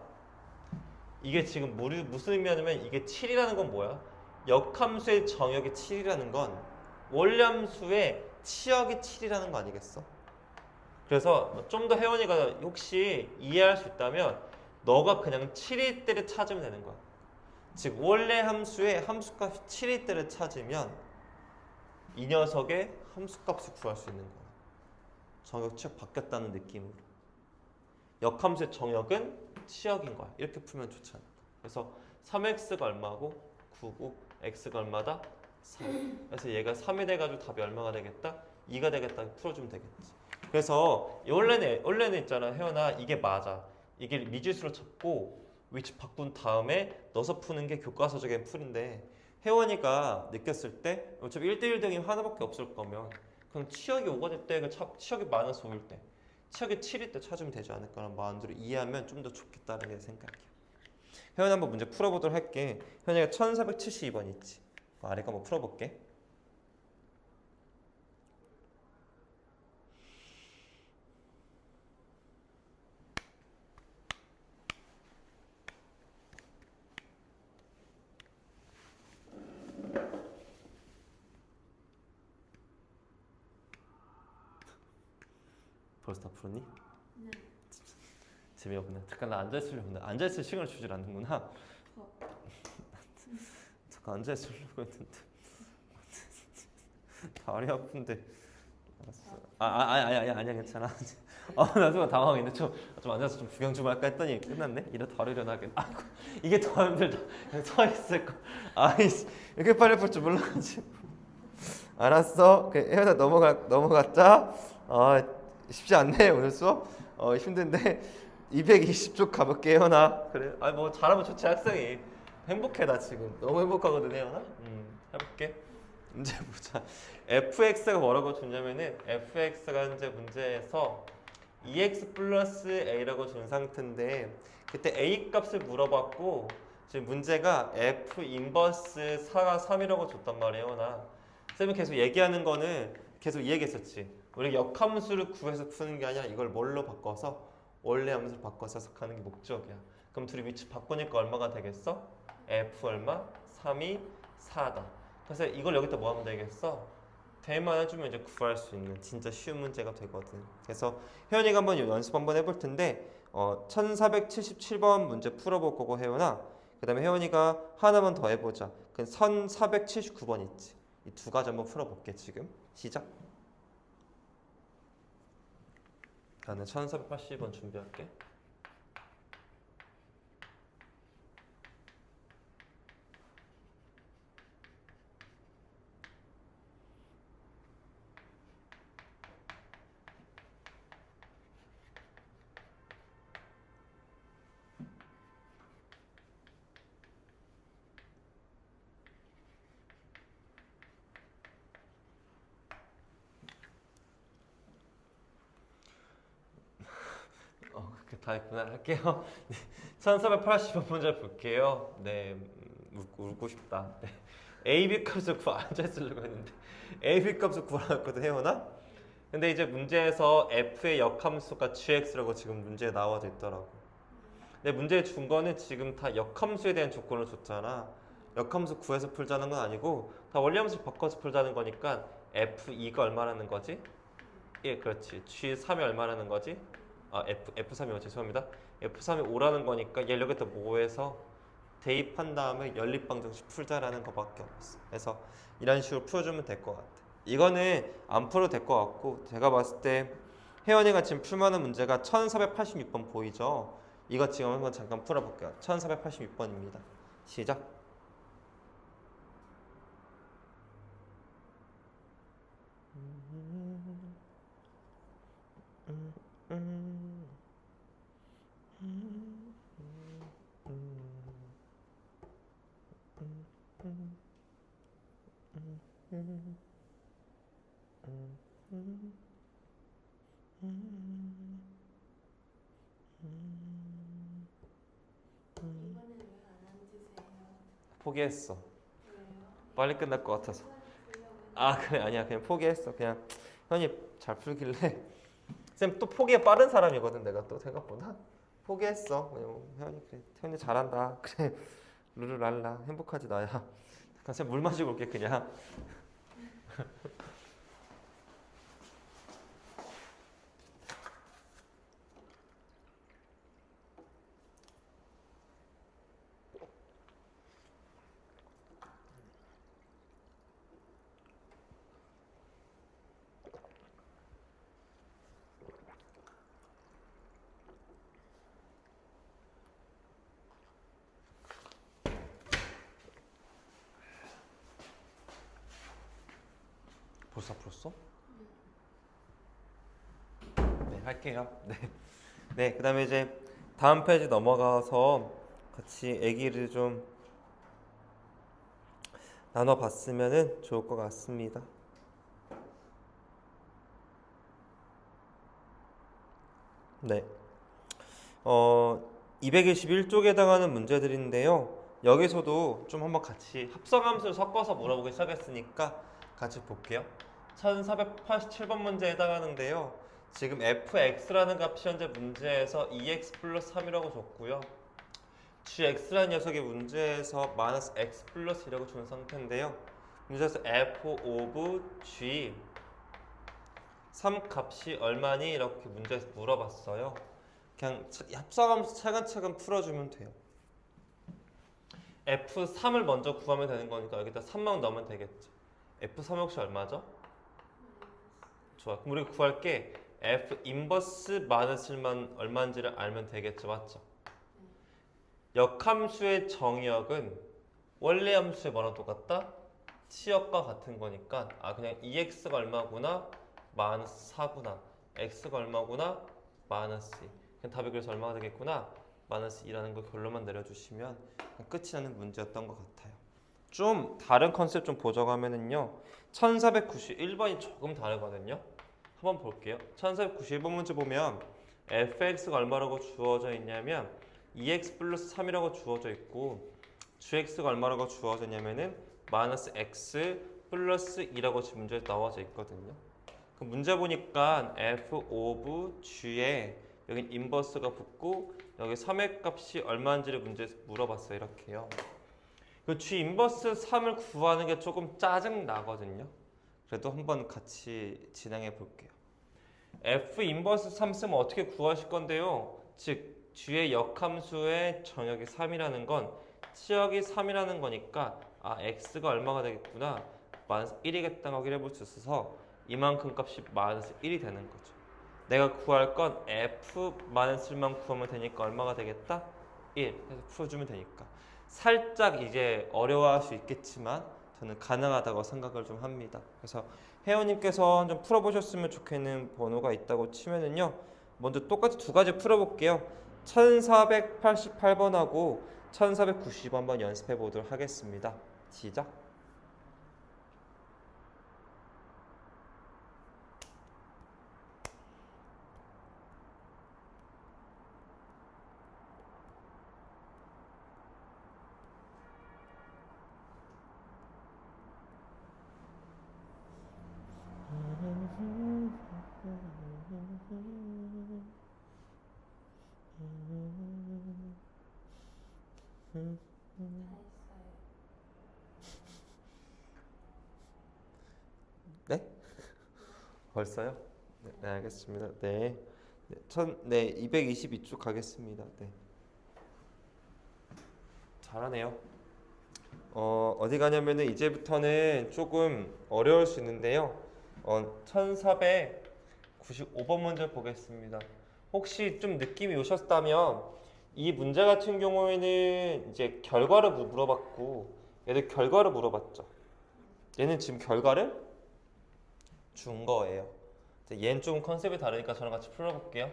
이게 지금 무슨 의미냐면 이게 7이라는 건 뭐야? 역함수의 정역이 7이라는 건 원리함수의 치역이 7이라는 거 아니겠어? 그래서 좀 더 혜원이가 혹시 이해할 수 있다면 너가 그냥 7일 때를 찾으면 되는 거야. 즉 원래 함수의 함수값이 7일 때를 찾으면 이 녀석의 함수값을 구할 수 있는 거야. 정역 치역 바뀌었다는 느낌으로. 역함수의 정역은 치역인 거야. 이렇게 풀면 좋잖아. 그래서 3x가 얼마고 9고 x가 얼마다? 3. 그래서 얘가 3이 돼가지고 답이 얼마가 되겠다? 2가 되겠다. 풀어주면 되겠지. 그래서 원래는 있잖아, 혜연아, 이게 맞아. 이게 미지수로 잡고 위치 바꾼 다음에 넣어서 푸는 게 교과서적인 풀인데 혜원이가 느꼈을 때 어차피 1대1 등이 하나밖에 없을 거면 그럼 치역이 5가 될 때, 치역이 마이너스 5일 때, 치역이 7일 때 찾으면 되지 않을까라는 마음대로 이해하면 좀 더 좋겠다는 게 생각이야. 혜원이 한번 문제 풀어보도록 할게. 혜원이가 1472번 있지. 아래 거 한번 풀어볼게. 벌써 다 풀었니? 네. 재미없네. 잠깐 나 앉아있으려고 했는데 앉아있을 시간을 주질 않는구나. 잠깐 앉아있으려고 했는데 다리 아픈데. 알았어. 아니야 괜찮아. 나 순간 당황했는데 좀 앉아서 좀 구경 좀 할까 했더니 끝났네. 이러다 바로 일어나겠네. 아이고 이게 더 힘들다. 그냥 서 있을 거. 아이씨 이렇게 빨리 풀 줄 몰라가지고. 알았어. 혜연아 넘어갔자. 쉽지 않네 오늘 수업. 힘든데 220쪽 가볼게 혜연아. 그래. 뭐 잘하면 좋지 학생이. 행복해 나 지금. 너무 행복하거든 혜연아. 해볼게. 문제 보자. fx가 뭐라고 줬냐면은 fx가 현재 문제에서 2x 플러스 a라고 준 상태인데 그때 a 값을 물어봤고 지금 문제가 f 인버스 4가 3이라고 줬단 말이에요. 나 쌤이 계속 얘기하는 거는 계속 이 얘기했었지. 우리 역함수를 구해서 푸는 게 아니라 이걸 뭘로 바꿔서 원래 함수를 바꿔서 해석하는 게 목적이야. 그럼 둘이 위치 바꾸니까 얼마가 되겠어? f 얼마? 3이 4다. 그래서 이걸 여기다 뭐 하면 되겠어? 대만 해주면 이제 구할 수 있는 진짜 쉬운 문제가 되거든. 그래서 혜연이가 한번 연습 한번 해볼 텐데 1477번 문제 풀어볼 거고 혜연아. 그 다음에 혜연이가 하나만 더 해보자. 그 1479번 있지. 이 두 가지 한번 풀어볼게 지금. 시작. 나는 1480번 준비할게. 다 했구나. 할게요. 1480번 문제 볼게요. 네, 울고 싶다. 네. AB 값을 앉아있으려고 했는데 AB 값을 구하라거든 혜원아. 근데 이제 문제에서 F의 역함수가 GX라고 지금 문제에 나와져 있더라고. 근데 문제에 준 거는 지금 다 역함수에 대한 조건을 줬잖아. 역함수 구해서 풀자는 건 아니고 다 원리함수 바꿔서 풀자는 거니까 F2가 얼마라는 거지? 1, 그렇지. G3이 얼마라는 거지? F3이요. 죄송합니다. F3이 5라는 거니까 연력에다 5에서 대입한 다음에 연립방정식 풀자라는 거밖에 없어. 그래서 이런 식으로 풀어주면 될 것 같아. 이거는 안 풀어도 될 것 같고 제가 봤을 때 혜원이가 지금 풀만한 문제가 1486번 보이죠? 이거 지금 한번 잠깐 풀어볼게요. 1486번입니다. 시작. 이번엔 왜 안 앉으세요? 포기했어. 왜요? 빨리 끝날 것 같아서. 보려고 아 그래 아니야 그냥 포기했어. 그냥 현이 잘 풀길래 쌤 또 포기에 빠른 사람이거든 내가 또 생각보다 포기했어. 그냥 현이 그래 현이 잘한다. 그래 룰루랄라 행복하지 나야. 잠깐 쌤 물 마시고 올게 그냥. 벌써 풀었어? 네 할게요. 네. 네 그다음에 이제 다음 페이지 넘어가서 같이 얘기를 좀 나눠봤으면은 좋을 것 같습니다. 네. 221쪽에 해당하는 문제들인데요. 여기서도 좀 한번 같이 합성함수를 섞어서 물어보기 시작했으니까 같이 볼게요. 1487번 문제에 해당하는데요. 지금 fx라는 값이 현재 문제에서 2x 플러스 3이라고 줬고요. gx라는 녀석이 문제에서 마이너스 x 플러스 2라고 준 상태인데요. 문제에서 f 오브 g 3 값이 얼마니? 이렇게 문제에서 물어봤어요. 그냥 합성함수 차근차근 풀어주면 돼요. F3을 먼저 구하면 되는 거니까 여기다 3만 넣으면 되겠지. F3 혹시 얼마죠? 좋아. 그럼 우리가 구할 게 F 인버스 마이너스 1만 얼마인지를 알면 되겠죠. 맞죠? 역함수의 정의역은 원래 함수의 뭐랑 똑같다? 치역과 같은 거니까 그냥 2x가 얼마구나? 마이너스 4구나. x가 얼마구나? 마이너스 2. 그냥 답이 그래서 얼마가 되겠구나? 마이너스 2라는 걸 결론만 내려주시면 끝이 나는 문제였던 것 같아요. 좀 다른 컨셉 좀 보정하면은요. 1491번이 조금 다르거든요. 한번 볼게요. 1491번 문제 보면 fx가 얼마라고 주어져 있냐면 2x 플러스 3이라고 주어져 있고 gx가 얼마라고 주어져 있냐면은 마이너스 x 플러스 2라고 지금 문제에 나와져 있거든요. 그 문제 보니까 f 오브 g에 여기 인버스가 붙고 여기 3의 값이 얼마인지를 문제에서 물어봤어요. 이렇게요. 그 g 인버스 3을 구하는 게 조금 짜증 나거든요. 그래도 한번 같이 진행해 볼게요. f 인버스 3 쓰면 어떻게 구하실 건데요? 즉 g의 역함수의 정역이 3이라는 건 치역이 3이라는 거니까 x가 얼마가 되겠구나. 마이너스 1이겠다 확인해 볼 수 있어서 이만큼 값이 마이너스 1이 되는 거죠. 내가 구할 건 f-1만 구하면 되니까 얼마가 되겠다? 1 해서 풀어주면 되니까 살짝 이제 어려워할 수 있겠지만 저는 가능하다고 생각을 좀 합니다. 그래서 혜원님께서 좀 풀어보셨으면 좋겠는 번호가 있다고 치면은요. 먼저 똑같이 두 가지 풀어볼게요. 1488번하고 1490번 한번 연습해 보도록 하겠습니다. 시작. 다 했어요. 네? 벌써요? 네, 알겠습니다. 네. 네, 222쪽 가겠습니다. 네. 잘하네요. 어디 가냐면은 이제부터는 조금 어려울 수 있는데요. 1495번 문제 보겠습니다. 혹시 좀 느낌이 오셨다면 이 문제 같은 경우에는 이제 결과를 물어봤고 얘도 결과를 물어봤죠. 얘는 지금 결과를 준 거예요. 얘는 좀 컨셉이 다르니까 저랑 같이 풀어볼게요.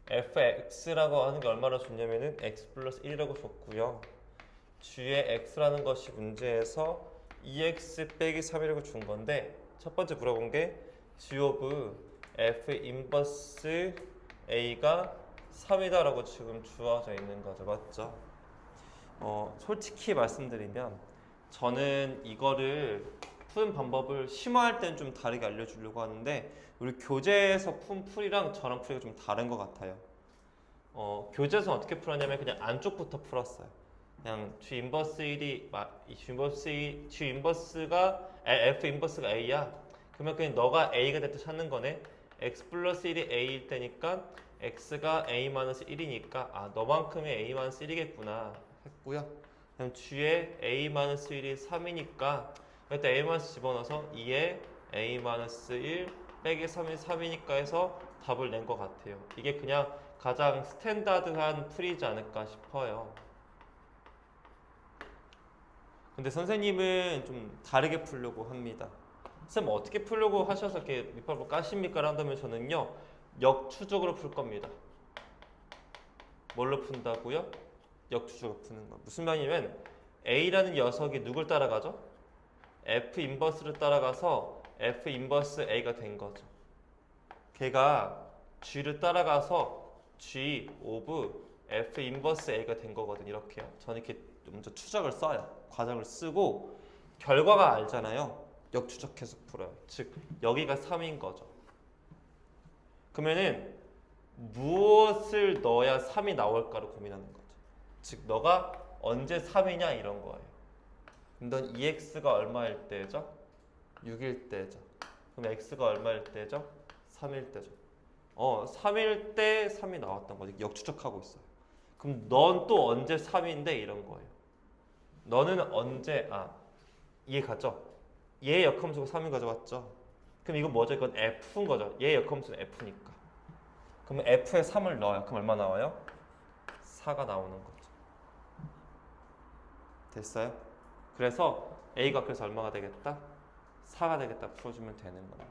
fx라고 하는 게 얼마나 줬냐면은 x 플러스 1이라고 줬고요. g의 x라는 것이 문제에서 2x 빼기 3이라고 준 건데 첫 번째 물어본 게 g of f 인버스 a가 3이다 라고 지금 주어져 있는 거죠. 맞죠? 솔직히 말씀드리면 저는 이거를 푸는 방법을 심화할 때는 좀 다르게 알려주려고 하는데 우리 교재에서 푼 풀이랑 저랑 풀이가 좀 다른 것 같아요. 교재에서 어떻게 풀었냐면 그냥 안쪽부터 풀었어요. 그냥 G 인버스 1이 G 인버스가 F 인버스가 A야. 그러면 그냥 너가 A가 될 때 찾는 거네. X 플러스 1이 A일 때니까 X가 A 마이너스 1이니까 아 너만큼의 A 마이너스 1이겠구나 했고요. 그럼 G의 A 마이너스 1이 3이니까 일단 A 마이너스 집어넣어서 2에 A 마이너스 1 빼기 3이 3이니까 해서 답을 낸 것 같아요. 이게 그냥 가장 스탠다드한 풀이지 않을까 싶어요. 근데 선생님은 좀 다르게 풀려고 합니다. 쌤 어떻게 풀려고 하셔서 이렇게 밑밥을 까십니까? 한다면 저는요 역추적으로 풀 겁니다. 뭘로 푼다고요? 역추적으로 푸는 거. 무슨 말이냐면 A라는 녀석이 누굴 따라가죠? F 인버스를 따라가서 F 인버스 A가 된 거죠. 걔가 G를 따라가서 G 오브 F 인버스 A가 된 거거든요. 이렇게요. 저는 이렇게 먼저 추적을 써요. 과정을 쓰고 결과가 알잖아요. 역추적해서 풀어요. 즉 여기가 3인 거죠. 그러면은 무엇을 넣어야 3이 나올까를 고민하는 거죠. 즉 너가 언제 3이냐 이런 거예요. 그럼 넌 2x가 얼마일 때죠? 6일 때죠. 그럼 x가 얼마일 때죠? 3일 때죠. 3일 때 3이 나왔던 거지. 역추적하고 있어요. 그럼 넌 또 언제 3인데 이런 거예요. 너는 언제 이해 가죠? 얘의 역함수가 3을 가져왔죠. 그럼 이건 뭐죠? 이건 f인 거죠. 얘의 역함수는 f니까. 그러면 f에 3을 넣어요. 그럼 얼마 나와요? 4가 나오는 거죠. 됐어요? 그래서 a가 그래서 얼마가 되겠다? 4가 되겠다 풀어주면 되는 겁니다.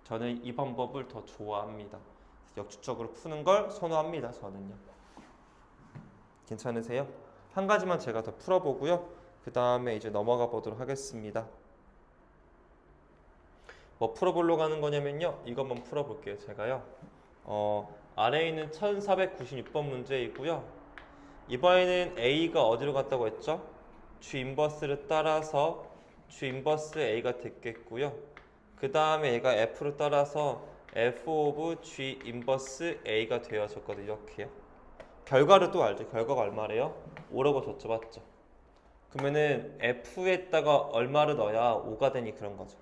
저는 이 방법을 더 좋아합니다. 역추적으로 푸는 걸 선호합니다. 저는요. 괜찮으세요? 한 가지만 제가 더 풀어보고요. 그 다음에 이제 넘어가 보도록 하겠습니다. 뭐 풀어보려고 하는 거냐면요. 이것만 풀어볼게요. 제가요. 아래에 있는 1496번 문제이고요. 이번에는 A가 어디로 갔다고 했죠? G 인버스를 따라서 G 인버스 A가 됐겠고요. 그 다음에 얘가 F로 따라서 F 오브 G 인버스 A가 되어졌거든요. 이렇게요. 결과를 또 알죠. 결과가 얼마래요? 5라고 줬죠. 맞죠? 그러면은 F에다가 얼마를 넣어야 5가 되니 그런 거죠.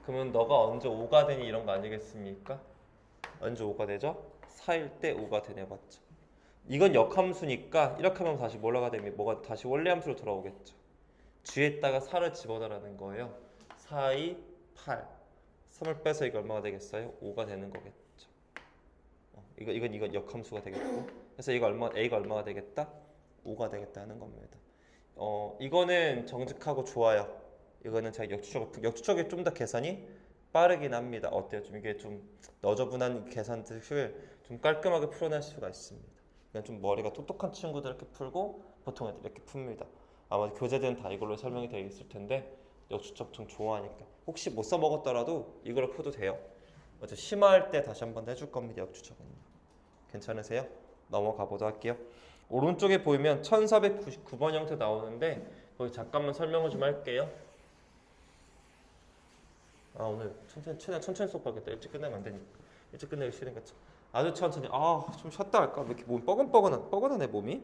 그러면 너가 언제 5가 되니 이런 거 아니겠습니까? 언제 5가 되죠? 4일 때 5가 되네. 맞죠? 이건 역함수니까 이렇게 하면 다시 뭐가 되면 뭐가 다시 원래 함수로 돌아오겠죠. G에다가 4를 집어넣으라는 거예요. 4, 2, 8 3을 빼서 이거 얼마가 되겠어요? 5가 되는 거겠죠. 이건 역함수가 되겠고 그래서 이거 A가 얼마가 되겠다? 5가 되겠다는 겁니다. 이거는 정직하고 좋아요. 이거는 제가 역추적이 좀 더 계산이 빠르긴 합니다. 어때요? 좀 이게 좀 너저분한 계산들을 좀 깔끔하게 풀어낼 수가 있습니다. 그냥 좀 머리가 똑똑한 친구들 이렇게 풀고 보통 애들 이렇게 풉니다. 아마 교재들은 다 이걸로 설명이 되어 있을 텐데 역추적 좀 좋아하니까 혹시 못 써먹었더라도 이걸로 푸도 돼요. 먼저 심화할 때 다시 한번 해줄 겁니다. 역추적은요. 괜찮으세요? 넘어가 보도록 할게요. 오른쪽에 보이면 1499번 형태 나오는데 거기 잠깐만 설명을 좀 할게요. 오늘 최대한 천천히 수업하겠다. 일찍 끝내면 안 되니까. 일찍 끝내기 싫으니까 아주 천천히. 좀 쉬었다 할까? 왜 이렇게 몸이 뻐근하네 몸이?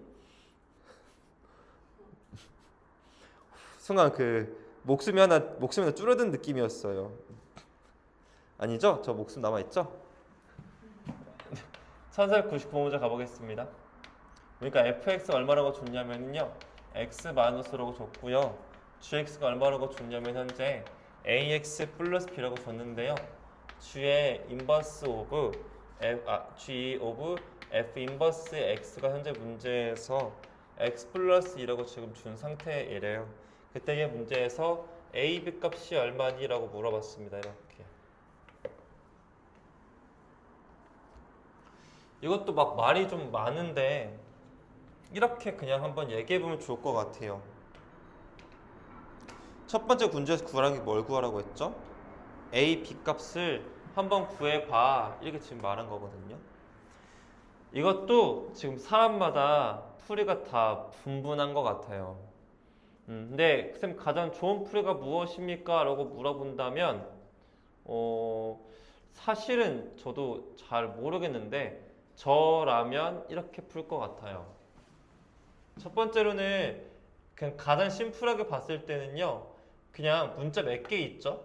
순간 목숨이 하나 줄어든 느낌이었어요. 아니죠? 저 목숨 남아 있죠? 1499문제 가보겠습니다. 그러니까 fx가 얼마라고 줬냐면요 x 마이너스라고 줬고요 gx가 얼마라고 줬냐면 현재 ax 플러스 b라고 줬는데요 g의 인버스 오브 g 오브 f 인버스 x가 현재 문제에서 x 플러스 2라고 지금 준 상태이래요. 그때의 문제에서 a, b 값이 얼마니라고 물어봤습니다. 이렇게 이것도 막 말이 좀 많은데 이렇게 그냥 한번 얘기해보면 좋을 것 같아요. 첫 번째 문제에서 구하라는 게 뭘 구하라고 했죠? a, b 값을 한번 구해봐 이렇게 지금 말한 거거든요. 이것도 지금 사람마다 풀이가 다 분분한 것 같아요. 근데 쌤 가장 좋은 풀이가 무엇입니까? 라고 물어본다면 사실은 저도 잘 모르겠는데 저라면 이렇게 풀 것 같아요. 첫 번째로는 그냥 가장 심플하게 봤을 때는요 그냥 문자 몇 개 있죠?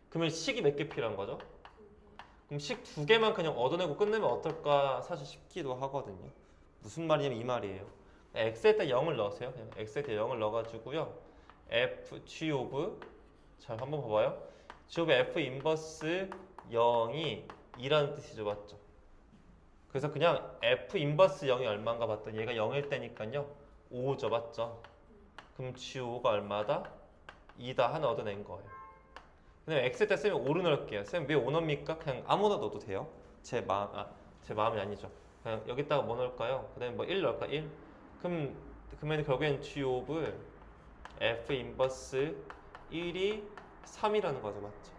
그러면 식이 몇 개 필요한 거죠? 그럼 식 두 개만 그냥 얻어내고 끝내면 어떨까 사실 싶기도 하거든요. 무슨 말이냐면 이 말이에요. x에다 0을 넣으세요. 그냥 x에다 0을 넣어가지고요. f g 오브 자 한번 봐봐요. g 오브 f 인버스 0이 2라는 뜻이죠, 맞죠? 그래서 그냥 f 인버스 0이 얼마인가 봤더니 얘가 0일 때니까요 5죠, 맞죠? 그럼 g5가 얼마다? 2다 하나 얻어낸 거예요. 그냥 x에다 쓰면 5로 넣을게요. 쌤 왜 5 넣습니까? 그냥 아무나 넣어도 돼요. 제 마음이 아니죠. 그냥 여기다가 뭐 넣을까요? 그 다음에 뭐 1 넣을까? 1? 그러면 결국엔 g 오브 f 인버스 1이 3이라는 거죠, 맞죠?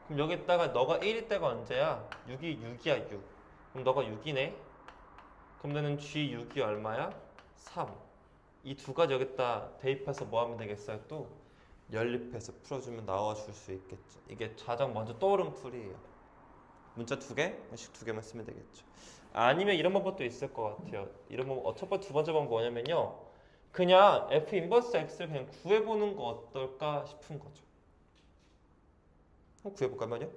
그럼 여기다가 너가 1일 때가 언제야? 6이야 6. 그럼 너가 6이네. 그럼 너는 g6이 얼마야? 3. 이 두 가지 여기다 대입해서 뭐 하면 되겠어요? 또 연립해서 풀어주면 나와줄 수 있겠죠. 이게 가장 먼저 떠오른 풀이에요. 문자 두 개, 식 두 개만 쓰면 되겠죠. 아니면 이런 방법도 있을 것 같아요. 이런 방법, 첫 번째 두 번째 방법 뭐냐면요. 그냥 f 인버스 x를 그냥 구해보는 거 어떨까 싶은 거죠. 한번 구해볼까요, 말이요?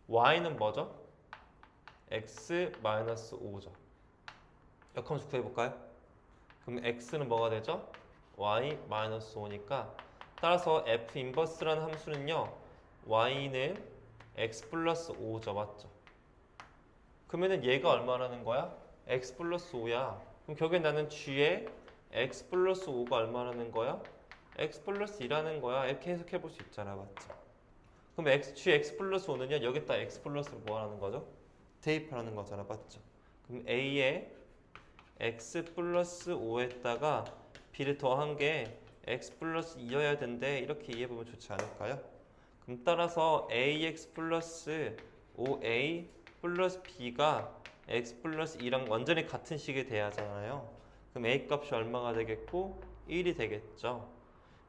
y는 뭐죠? x 마이너스 5죠. 역함수 구해볼까요? 그럼 x는 뭐가 되죠? y 마이너스 5니까 따라서 f 인버스라는 함수는요 y는 x 플러스 5죠, 맞죠? 그러면은 얘가 얼마라는 거야? x 플러스 5야. 그럼 결국엔 나는 g의 x 플러스 5가 얼마라는 거야? x 플러스 2라는 거야. 이렇게 해석해 볼 수 있잖아, 맞죠? 그럼 g x 플러스 5는요 여기다 x 플러스를 뭐 하라는 거죠? 대입하라는 거잖아, 맞죠? 그럼 a에 x 플러스 5에다가 b를 더한 게 x 플러스 2여야 된대. 이렇게 이해해보면 좋지 않을까요? 그럼 따라서 ax 플러스 5a 플러스 b가 x 플러스 2랑 완전히 같은 식이 돼야 하잖아요. 그럼 a 값이 얼마가 되겠고 1이 되겠죠.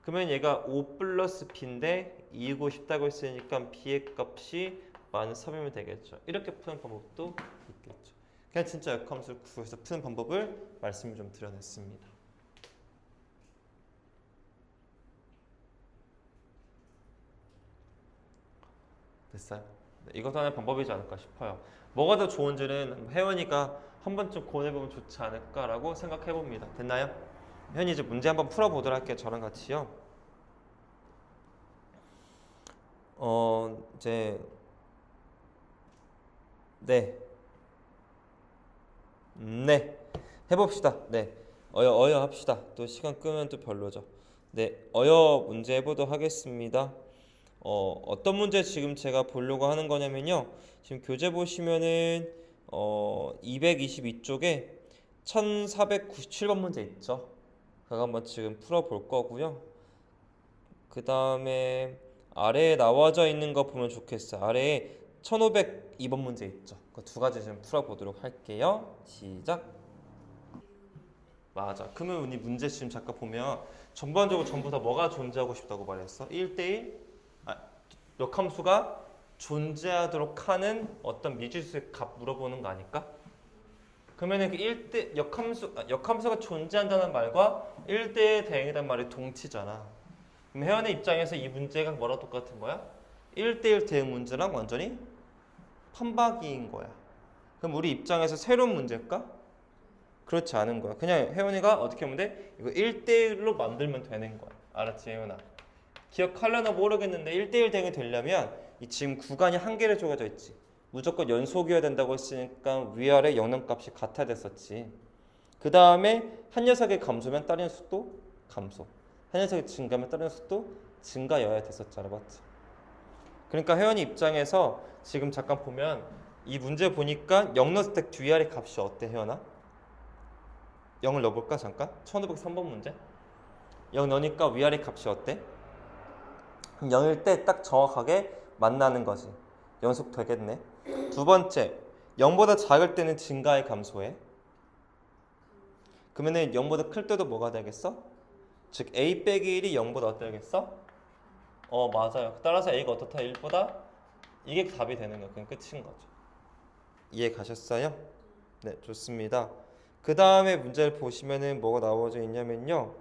그러면 얘가 5 플러스 b인데 2이고 싶다고 했으니까 b의 값이 마이너스 3이면 되겠죠. 이렇게 푸는 방법도 있겠죠. 그냥 진짜 역함수를 구해서 푸는 방법을 말씀을 좀 드려냈습니다. 됐어요? 네, 이것도 하나의 방법이지 않을까 싶어요. 뭐가 더 좋은지는 혜원이가 한 번쯤 고민해보면 좋지 않을까라고 생각해봅니다. 됐나요? 혜원이 이제 문제 한번 풀어보도록 할게요. 저랑 같이요. 이제 네 해봅시다. 네 어여 합시다. 또 시간 끄면 또 별로죠. 네 어여 문제 해보도록 하겠습니다. 어떤 문제 지금 제가 보려고 하는 거냐면요. 지금 교재 보시면은 222쪽에 1497번 문제 있죠. 그거 한번 지금 풀어볼 거고요. 그 다음에 아래에 나와져 있는 거 보면 좋겠어요. 아래에 1502번 문제 있죠. 그 두 가지 좀 풀어보도록 할게요. 시작. 맞아. 그러면 우리 문제 지금 잠깐 보면 전반적으로 전부 다 뭐가 존재하고 싶다고 말했어? 1대1 역함수가 존재하도록 하는 어떤 미지수의 값 물어보는 거 아닐까? 그러면은 그 1대 역함수가 존재한다는 말과 1대1 대응이란 말이 동치잖아. 그럼 혜원의 입장에서 이 문제가 뭐랑 똑같은 거야? 1대1 대응 문제랑 완전히 판박이인 거야. 그럼 우리 입장에서 새로운 문제일까? 그렇지 않은 거야. 그냥 혜원이가 어떻게 하면 돼? 이거 1대1로 만들면 되는 거야. 알았지, 혜원아? 기억하려나 모르겠는데 1대1 대응이 되려면 이 지금 구간이 한 개로 쪼개져 있지. 무조건 연속이어야 된다고 했으니까 위아래 영역값이 같아야 됐었지. 그 다음에 한 녀석의 감소면 다른 녀석도 감소. 한 녀석의 증가면 다른 녀석도 증가여야 됐었잖아. 맞지? 그러니까 혜원이 입장에서 지금 잠깐 보면 이 문제 보니까 0 넣었을 때 위아래 값이 어때, 혜원아? 0을 넣어볼까 잠깐? 1503번 문제 0 넣으니까 위아래 값이 어때? 그럼 0일 때 딱 정확하게 만나는 거지. 연속 되겠네. 두 번째 0보다 작을 때는 증가해 감소해? 그러면은 0보다 클 때도 뭐가 되겠어? 즉 a 빼기 1이 0보다 어떠겠어? 맞아요. 따라서 a가 어떻다? 1보다 이게 답이 되는 거야. 그냥 끝인 거죠. 이해 가셨어요? 네, 좋습니다. 그 다음에 문제를 보시면은 뭐가 나와져 있냐면요.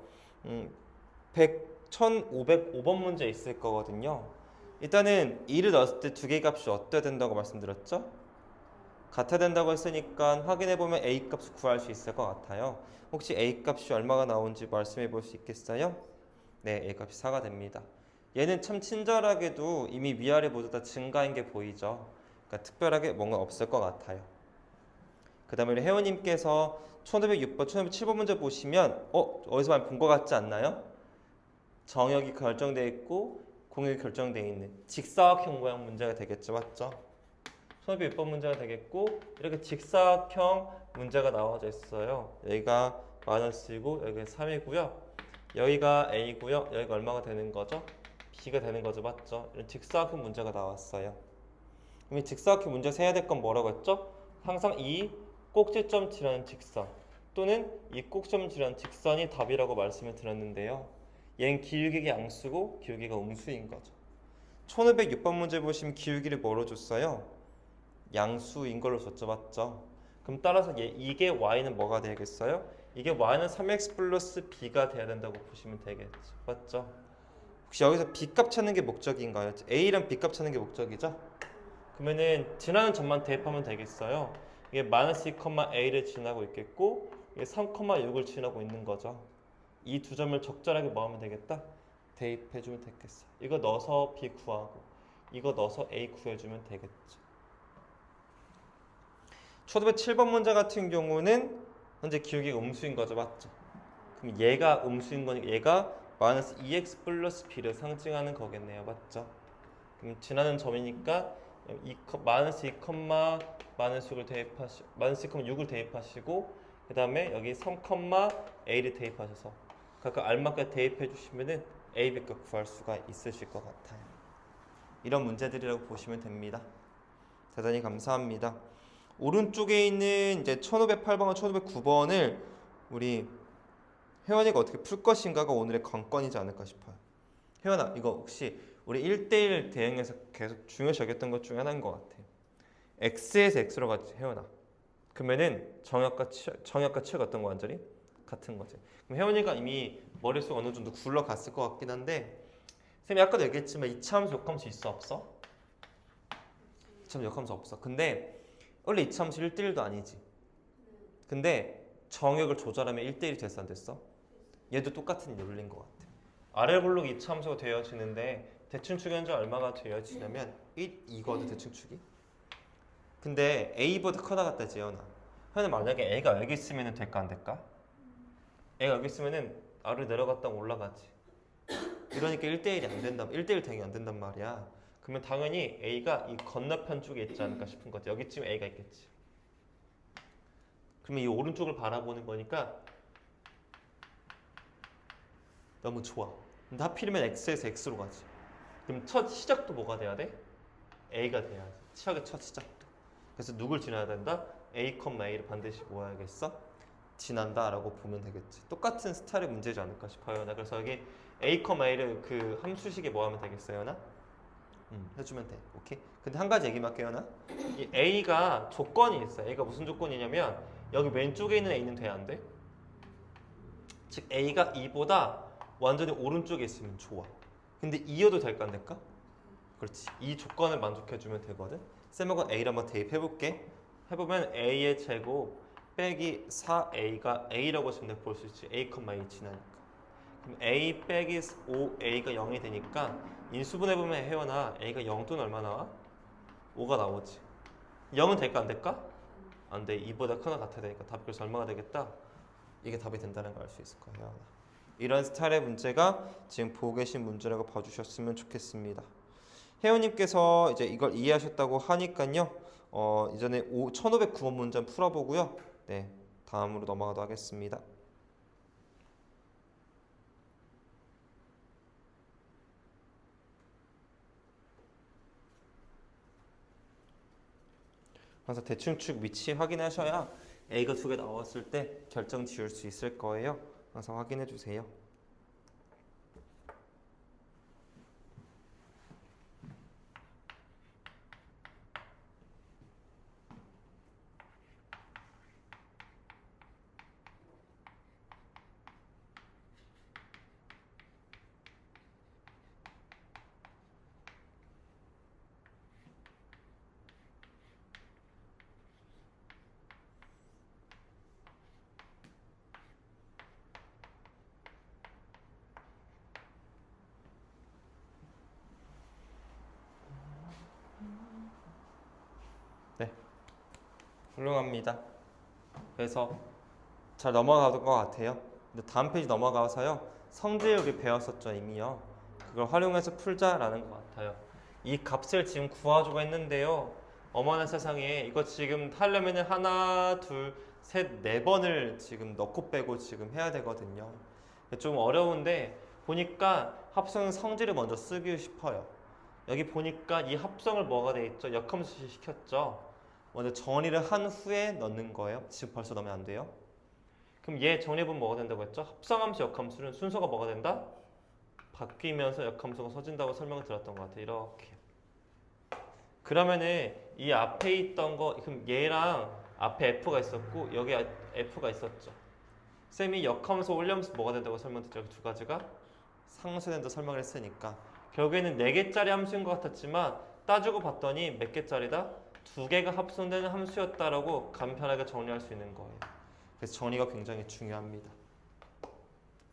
1505번 문제 있을 거거든요. 일단은 2를 넣었을 때 두 개의 값이 어때야 된다고 말씀드렸죠? 같아야 된다고 했으니까 확인해보면 a 값을 구할 수 있을 것 같아요. 혹시 a 값이 얼마가 나오는지 말씀해 볼 수 있겠어요? 네, a 값이 4가 됩니다. 얘는 참 친절하게도 이미 위아래 모두 다 증가인 게 보이죠. 그러니까 특별하게 뭔가 없을 것 같아요. 그 다음에 우리 혜원님께서 1506번, 1507번 문제 보시면 어디서 많이 본 것 같지 않나요? 정역이 결정되어 있고 공역이 결정되어 있는 직사각형 모양 문제가 되겠죠. 맞죠? 1506번 문제가 되겠고 이렇게 직사각형 문제가 나와져 있어요. 여기가 마이너스이고 여기가 3이고요. 여기가 a고요. 여기가 얼마가 되는 거죠? b가 되는 거죠. 맞죠? 이런 직사각형 문제가 나왔어요. 그럼 이 직사각형 문제에서 해야 될 건 뭐라고 했죠? 항상 이 꼭지점 지나는 직선 또는 이 꼭지점 지나는 직선이 답이라고 말씀을 드렸는데요. 얘는 기울기가 양수고 기울기가 음수인 거죠. 1506번 문제 보시면 기울기를 뭐로 줬어요? 양수인 걸로 줬죠. 맞죠? 그럼 따라서 이게 y는 뭐가 되겠어요? 이게 y는 3x 플러스 b가 돼야 된다고 보시면 되겠죠. 맞죠? 혹시 여기서 b값 찾는 게 목적인가요? a랑 b값 찾는 게 목적이죠? 그러면은 지나는 점만 대입하면 되겠어요. 이게 마이너스 2,a를 지나고 있겠고 이게 3,6을 지나고 있는 거죠. 이 두 점을 적절하게 뭐 하면 되겠다? 대입해주면 되겠어. 이거 넣어서 b 구하고 이거 넣어서 a 구해주면 되겠죠. 1507번 문제 같은 경우는 현재 기울기가 음수인 거죠. 맞죠? 그럼 얘가 음수인 거니까 얘가 마이너스 2x 플러스 b를 상징하는 거겠네요. 맞죠? 그럼 지나는 점이니까 마이너스 2, 마이너스 6을 마이너스 2,6을 대입하시고 그 다음에 여기 3, a를 대입하셔서 각각 알맞게 대입해 주시면은 a, b값 구할 수가 있으실 것 같아요. 이런 문제들이라고 보시면 됩니다. 대단히 감사합니다. 오른쪽에 있는 이제 1508번과 1509번을 우리 혜원이가 어떻게 풀 것인가가 오늘의 관건이지 않을까 싶어요. 혜원아, 이거 혹시 우리 1대1 대응에서 계속 중요시 여겼던 것 중에 하나인 것 같아. x에서 x로 가지, 혜원아. 그러면은 정역과 치역 어떤 거 완전히 같은 거지. 그럼 혜원이가 이미 머릿속 어느 정도 굴러갔을 것 같긴 한데 쌤이 아까도 얘기했지만 이차함수 역함수 있어 없어? 이차함수 역함수 없어. 근데 원래 이차함수 1대1도 아니지. 근데 정역을 조절하면 1대1이 됐어 안 됐어? 얘도 똑같은 논리인 것 같아. 아래 블록 이차함수가 되어지는데 대칭축이 현재 얼마가 되어지냐면 1, 2거든 대칭축이. 근데 a보다 커나갔다 지연아. 현은 만약에 a가 여기 있으면 될까 안 될까? a가 여기 있으면은 아래로 내려갔다 올라가지. 이러니까 1대1이 안 된다. 1대1 대응이 안 된단 말이야. 그러면 당연히 a가 이 건너편 쪽에 있지 않을까 싶은 거지. 여기쯤 a가 있겠지. 그러면 이 오른쪽을 바라보는 거니까 너무 좋아. 근데 하필이면 x에서 x로 가지. 그럼 첫 시작도 뭐가 돼야 돼? a가 돼야지. 치역의 첫 시작도. 그래서 누굴 지나야 된다? a, a를 반드시 모아야겠어? 지난다라고 보면 되겠지. 똑같은 스타일의 문제지 않을까 싶어요. 그래서 여기 a, a를 그 함수식에 뭐 하면 되겠어요? 나? 해주면 돼. 오케이? 근데 한 가지 얘기만 할게요. 나? 이 a가 조건이 있어요. a가 무슨 조건이냐면 여기 왼쪽에 있는 a는 돼? 안 돼? 즉 a가 2보다 완전히 오른쪽에 있으면 좋아. 근데 2여도 될까 안 될까? 그렇지. 이 조건을 만족해주면 되거든. 쌤하고 A를 한번 대입해볼게. 해보면 A의 제곱 빼기 4A가 A라고 지금 볼 수 있지. A, A 지나니까. 그럼 A 빼기 5A가 0이 되니까 인수분해보면 혜원아 A가 0 또는 얼마 나와? 5가 나오지. 0은 될까 안 될까? 안 돼. 2보다 크거나 같아야 되니까 답이 그래서 얼마가 되겠다? 이게 답이 된다는 걸 알 수 있을 거예요. 이런 스타일의 문제가 지금 보고 계신 문제라고 봐주셨으면 좋겠습니다. 혜원님께서 이제 이걸 이해하셨다고 하니까요. 이전에 1509번 문제 풀어보고요. 네, 다음으로 넘어가도록 하겠습니다. 그래서 대충축 위치 확인하셔야 A가 두 개 나왔을 때 결정 지을 수 있을 거예요. 그래서 확인해 주세요. 네, 훌륭합니다. 그래서 잘 넘어가는 것 같아요. 근데 다음 페이지 넘어가서요. 성질 우리 배웠었죠 이미요. 그걸 활용해서 풀자라는 것 같아요. 이 값을 지금 구하자고 했는데요. 어머나 세상에 이거 지금 하려면은 하나, 둘, 셋, 네 번을 지금 넣고 빼고 지금 해야 되거든요. 좀 어려운데 보니까 합성 성질을 먼저 쓰기 싶어요. 여기 보니까 이 합성을 뭐가 돼 있죠? 역함수 시켰죠. 먼저 정리를 한 후에 넣는 거예요. 지금 벌써 넣으면 안 돼요. 그럼 얘 정리해보면 뭐가 된다고 했죠? 합성함수 역함수는 순서가 뭐가 된다? 바뀌면서 역함수가 서진다고 설명을 드렸던 것 같아요. 이렇게. 그러면은 이 앞에 있던 거 그럼 얘랑 앞에 F가 있었고 여기 F가 있었죠. 쌤이 역함수 올려면서 뭐가 된다고 설명드렸죠? 두 가지가 상쇄된다 설명을 했으니까 결국에는 4개짜리 함수인 것 같았지만 따지고 봤더니 몇 개짜리다? 2개가 합성되는 함수였다라고 간편하게 정리할 수 있는 거예요. 그래서 정리가 굉장히 중요합니다.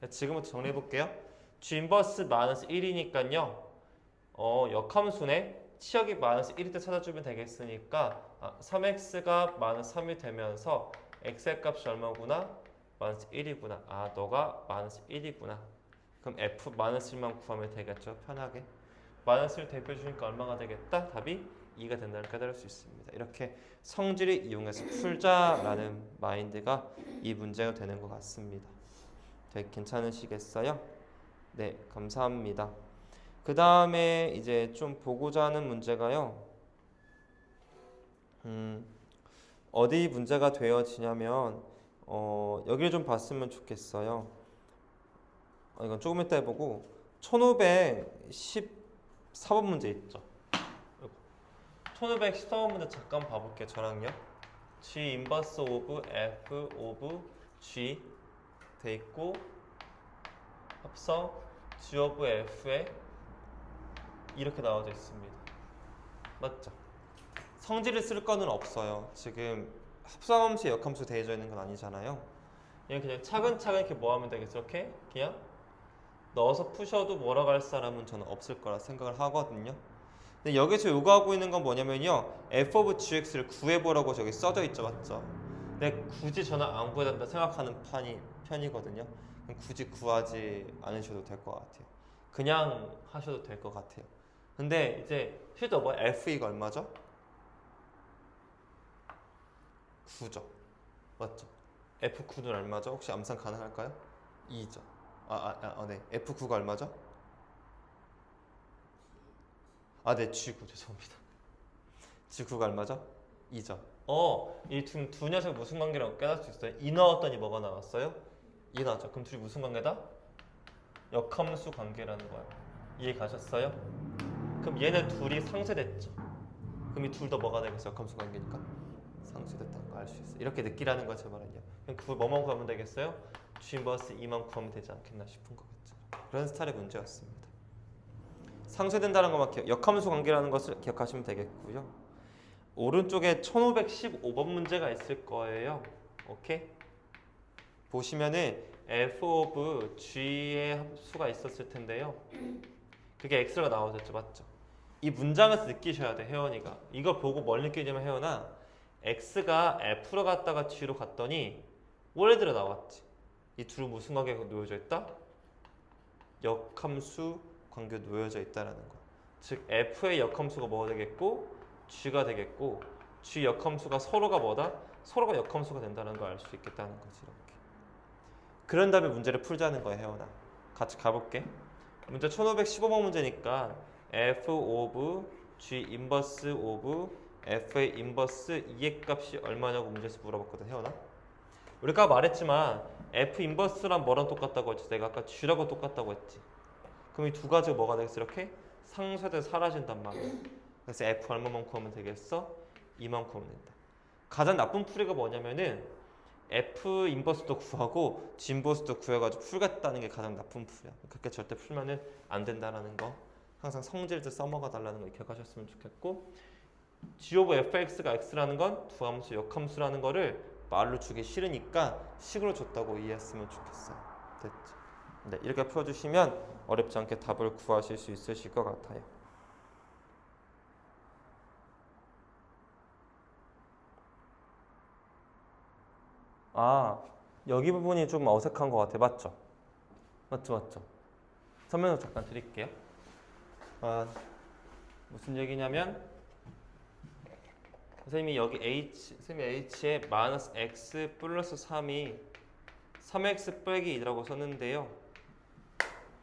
지금부터 정리해 볼게요. G 인버스 마이너스 1이니까요. 역함수네. 치역이 마이너스 1일 때 찾아주면 되겠으니까 3x가 마이너스 3이 되면서 x의 값이 얼마구나? 마이너스 1이구나. 아, 너가 마이너스 1이구나. 그럼 f 마이너스 1만 구하면 되겠죠. 편하게. 마이너스 1 대입해 주니까 얼마가 되겠다? 답이 2가 된다는 걸 깨달을 수 있습니다. 이렇게 성질을 이용해서 풀자라는 마인드가 이 문제가 되는 것 같습니다. 되게 괜찮으시겠어요? 네, 감사합니다. 그 다음에 이제 좀 보고자 하는 문제가요. 어디 문제가 되어지냐면 여기를 좀 봤으면 좋겠어요. 이건 조금 이따 해보고 1514번 문제 있죠. 1514번 문제 잠깐 봐볼게요. 저랑요. G 인버스 오브 F 오브 G 돼 있고 합성 G 오브 F에 이렇게 나와져 있습니다. 맞죠? 성질을 쓸 거는 없어요. 지금 합성함수에 역함수 대해져 있는 건 아니잖아요. 얘는 그냥 차근차근 이렇게 뭐 하면 되겠어? 이렇게 그냥 넣어서 푸셔도 뭐라고 할 사람은 저는 없을 거라 생각을 하거든요. 근데 여기서 요구하고 있는 건 뭐냐면요. f of gx를 구해보라고 저기 써져 있죠. 맞죠? 근데 굳이 저는 안 구해야 된다 생각하는 편이거든요. 굳이 구하지 않으셔도 될 것 같아요. 그냥 하셔도 될 것 같아요. 근데 이제 실제 뭐 F2가 얼마죠? 9죠. 맞죠? F9는 얼마죠? 혹시 암산 가능할까요? 2죠. 네. F9가 얼마죠? 네. G9 죄송합니다. G9가 얼마죠? 2죠. 이 두 녀석 무슨 관계라고 깨달을 수 있어요? 2 넣었더니 뭐가 나왔어요? 2 나왔죠. 그럼 둘이 무슨 관계다? 역함수 관계라는 거예요. 이해 가셨어요? 그럼 얘네 둘이 상쇄됐죠. 그럼 이 둘 다 뭐가 되겠어요? 역함수 관계니까 상쇄됐다는 거 알 수 있어요. 이렇게 느끼라는 거죠, 말은요. 그럼 그걸 뭐만 구하면 되겠어요? G 인버스 2만 구하면 되지 않겠나 싶은 거겠죠. 그런 스타일의 문제였습니다. 상쇄된다는 것만 역함수 관계라는 것을 기억하시면 되겠고요. 오른쪽에 1515번 문제가 있을 거예요. 오케이? 보시면은 f of g의 함수가 있었을 텐데요. 그게 x가 나와졌죠, 맞죠? 이 문장에서 느끼셔야 돼, 혜원이가. 이거 보고 뭘 느끼냐면 혜원아, x가 f로 갔다가 g로 갔더니 원래대로 나왔지. 이 둘은 무슨 관계가 놓여져 있다? 역함수 관계가 놓여져 있다라는 거. 즉 f의 역함수가 뭐가 되겠고 g가 되겠고 g 역함수가 서로가 뭐다? 서로가 역함수가 된다는 걸 알 수 있겠다는 거지. 이렇게. 그런 다음에 문제를 풀자는 거야, 혜원아. 같이 가볼게. 문제 1515번 문제니까 f of g 인버스 of f의 인버스 2의 값이 얼마냐고 문제에서 물어봤거든, 혜원아. 우리가 말했지만 f 인버스랑 뭐랑 똑같다고 했지? 내가 아까 g라고 똑같다고 했지. 그럼 이 두 가지가 뭐가 되겠어? 이렇게 상쇄돼 사라진단 말이야. 그래서 f 얼마만 구하면 되겠어? 2만 구하면 된다. 가장 나쁜 풀이가 뭐냐면은 f 인버스도 구하고 g 인버스도 구해가지고 풀겠다는 게 가장 나쁜 풀이야. 그렇게 절대 풀면은 안 된다라는 거. 항상 성질들 써먹어 달라는 거 기억하셨으면 좋겠고, g of fx가 x라는 건 두 함수 역함수라는 거를 말로 주기 싫으니까 식으로 줬다고 이해했으면 좋겠어요. 됐죠? 네, 이렇게 풀어주시면 어렵지 않게 답을 구하실 수 있으실 것 같아요. 아, 여기 부분이 좀 어색한 것 같아. 맞죠? 맞죠? 설명을 잠깐 드릴게요. 무슨 얘기냐면 선생님이 여기 선생님이 h에 마이너스 x 플러스 3이 3x 빼기 2라고 썼는데요.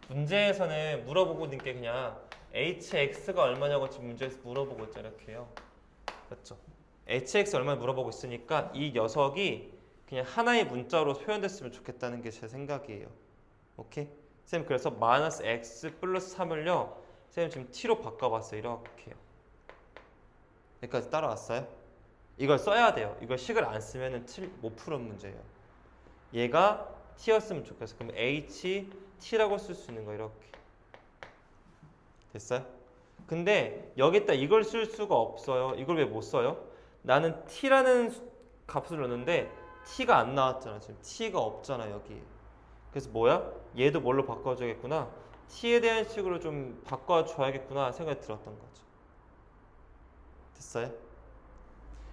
문제에서는 물어보고 있는 게 그냥 hx가 얼마냐고 지금 문제에서 물어보고 있잖아요. 이렇게요. 맞죠? hx 얼마 물어보고 있으니까 이 녀석이 그냥 하나의 문자로 표현됐으면 좋겠다는 게 제 생각이에요. 오케이? 선생님 그래서 마이너스 x 플러스 3을요. 선생님 지금 t로 바꿔봤어요. 이렇게요. 여기까지 따라왔어요? 이걸 써야 돼요. 이걸 식을 안 쓰면은 못 푸는 문제예요. 얘가 t였으면 좋겠어. 그럼 h t라고 쓸 수 있는 거 이렇게. 됐어요? 근데 여기다 이걸 쓸 수가 없어요. 이걸 왜 못 써요? 나는 t라는 값을 넣는데 t가 안 나왔잖아. 지금 t가 없잖아 여기. 그래서 뭐야? 얘도 뭘로 바꿔줘야겠구나. t에 대한 식으로 좀 바꿔줘야겠구나 생각이 들었던 거죠. 됐어요?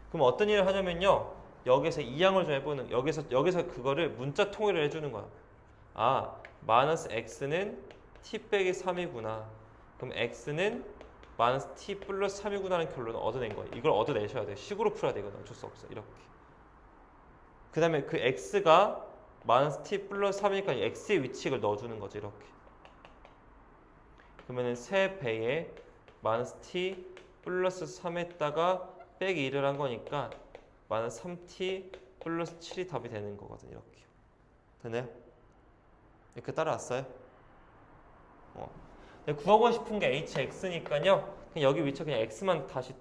그럼 어떤 일을 하냐면요. 여기서 이항을 좀 해보는, 여기서 그거를 문자 통일을 해주는 거야. 아, 마이너스 x는 t 빼기 3이구나. 그럼 x는 마이너스 t 플러스 3이구나라는 결론을 얻어낸 거예요. 이걸 얻어내셔야 돼요. 식으로 풀어야 돼. 이건 어쩔 수 없어. 이렇게. 그 다음에 그 x가 마이너스 t 플러스 3이니까 x의 위치를 넣어주는 거죠. 이렇게. 그러면은 3배에 마이너스 t 플러스 3에다가 빼기 1을 한 거니까 마이너스 3t 플러스 7이 답이 되는 거거든요. 이렇게. 되네요? 이렇게 따라왔어요? 구하고 싶은 게 hx니까요. 그냥 여기 위치 그냥 x만 다시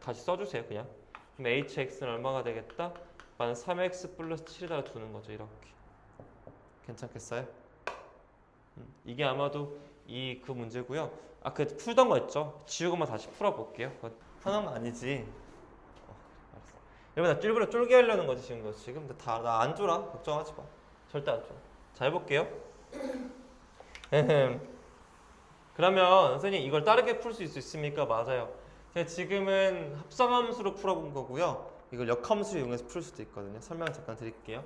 써주세요. 그냥. 그럼 hx는 얼마가 되겠다? 마이너스 3x 플러스 7에다가 두는 거죠. 이렇게. 괜찮겠어요? 이게 아마도 그 문제고요. 그 풀던 거 있죠? 지우고만 다시 풀어볼게요. 그거 하는 거 아니지. 알았어. 여러분 나 일부러 쫄게 하려는 거지 지금 너 지금. 나 안 쫄아. 걱정하지 마. 절대 안 쫄아. 자 해볼게요. 그러면 선생님 이걸 다르게 풀 수 있습니까? 맞아요. 제가 지금은 합성함수로 풀어본 거고요. 이걸 역함수 이용해서 풀 수도 있거든요. 설명 잠깐 드릴게요.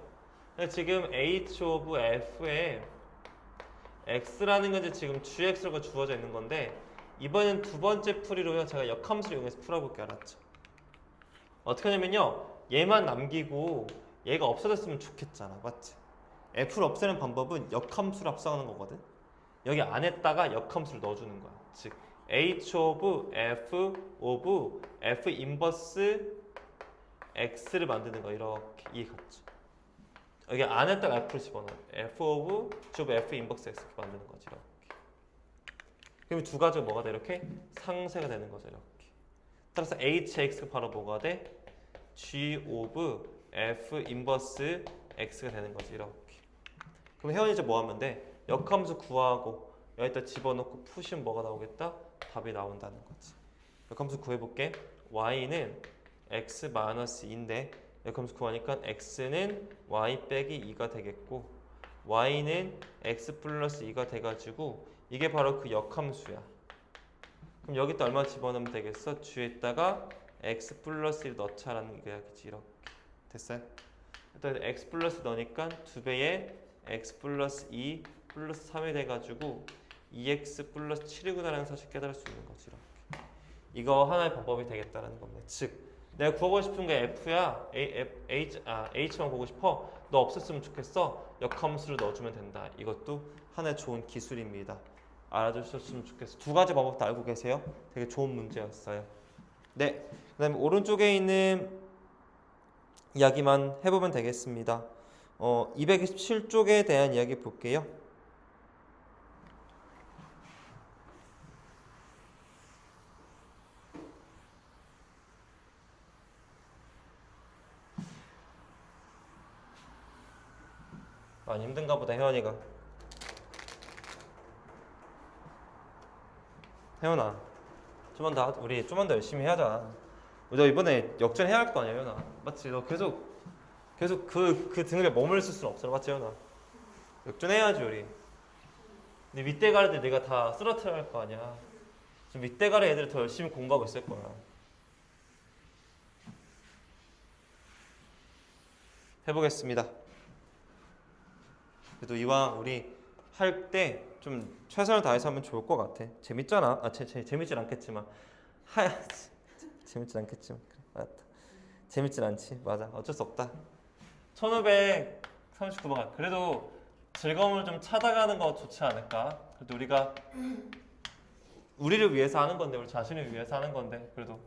지금 h of f에 x라는 건 지금 gx가 주어져 있는 건데 이번엔 두 번째 풀이로요. 제가 역함수를 이용해서 풀어볼게요. 알았죠? 어떻게 하냐면요. 얘만 남기고 얘가 없어졌으면 좋겠잖아. 맞지? f를 없애는 방법은 역함수를 합성하는 거거든. 여기 안에다가 역함수를 넣어주는 거야. 즉 h of f 인버스 x를 만드는 거. 이렇게 이해 갔죠? 여기 안에다가 f를 집어넣어요. f of f 인버스 x 이렇게 만드는 거지. 이렇게. 그럼 두 가지가 뭐가 돼? 이렇게 상쇄가 되는 거죠. 이렇게. 따라서 hx가 바로 뭐가 돼? g of f 인버스 x가 되는 거지. 이렇게. 그럼 혜원이 이제 뭐 하면 돼? 역함수 구하고 여기다 집어넣고 푸시면 뭐가 나오겠다? 답이 나온다는 거지. 역함수 구해볼게. y는 x 마이너스 2인데 역함수 구하니까 x는 y 빼기 2가 되겠고 y는 x 플러스 2가 돼가지고 이게 바로 그 역함수야. 그럼 여기다 얼마 집어넣으면 되겠어? 주에다가 x 플러스 1 넣자라는 이야기지. 이렇게 됐어요? 일단 x 플러스 넣으니까 2배에 x 플러스 2 플러스 3이 돼가지고 2x 플러스 7이구나라는 사실 깨달을 수 있는 거지. 이렇게. 이거 하나의 방법이 되겠다라는 겁니다. 즉 내가 구하고 싶은 게 f야. h만 보고 싶어. 너 없었으면 좋겠어. 역함수를 넣어주면 된다. 이것도 하나의 좋은 기술입니다. 알아주셨으면 좋겠어. 두 가지 방법 다 알고 계세요? 되게 좋은 문제였어요. 네, 그 다음에 오른쪽에 있는 이야기만 해보면 되겠습니다. 227쪽에 대한 이야기 볼게요. 많이 힘든가 보다, 혜원이가. 혜원아, 우리 좀만 더 열심히 해야잖아. 너 이번에 역전해야 할 거 아니야, 혜원아. 맞지? 너 계속 그 등급에 머물러 있을 수는 없어, 맞지, 혜원아? 역전해야지, 우리. 근데 윗대 가리들 내가 다 쓰러뜨려야 할 거 아니야. 지금 윗대 가리 애들이 더 열심히 공부하고 있을 거야. 해보겠습니다. 그래도 이왕 우리 할 때 좀 최선을 다해서 하면 좋을 것 같아. 재밌잖아. 재밌진 않겠지만 재밌진 않겠지만 그래, 맞다. 재밌진 않지. 맞아. 어쩔 수 없다. 1539번. 그래도 즐거움을 좀 찾아가는 거 좋지 않을까? 그래도 우리가 우리를 위해서 하는 건데, 우리 자신을 위해서 하는 건데, 그래도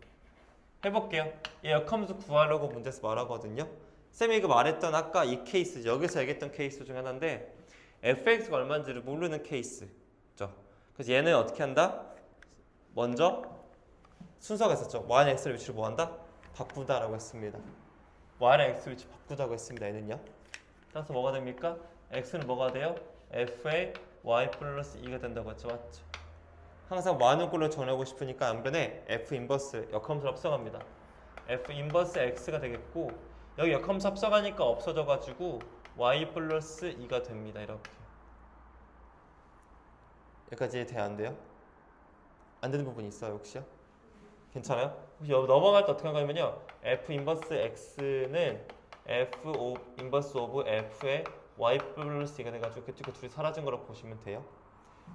해볼게요. 이 역함수 구하려고 문제에서 말하거든요. 쌤이 그 말했던 아까 이 케이스, 여기서 얘기했던 케이스 중 하나인데 fx가 얼마인지를 모르는 케이스죠. 그래서 얘는 어떻게 한다? 먼저 순서가 있었죠. y는 x를 위치를 뭐 한다? 바꾸다라고 했습니다. y는 x 위치 바꾸다고 했습니다. 얘는요. 따라서 뭐가 됩니까? x는 뭐가 돼요? f의 y 플러스 2가 된다고 했죠. 맞죠? 항상 많은 꼴로 정하고 싶으니까 양변에 f 인버스 역함수를 합성합니다. f 인버스 x가 되겠고 여기 역함수 합성하니까 없어져가지고 y 플러스 2가 됩니다. 이렇게. 여기까지 돼야 안 돼요? 안 되는 부분이 있어요 혹시요? 괜찮아요? 혹시 넘어갈 때 어떻게 하냐면요, f 인버스 x는 f 인버스 오브 f의 y 플러스 2가 돼가지고 그쪽에 둘이 사라진 거라고 보시면 돼요.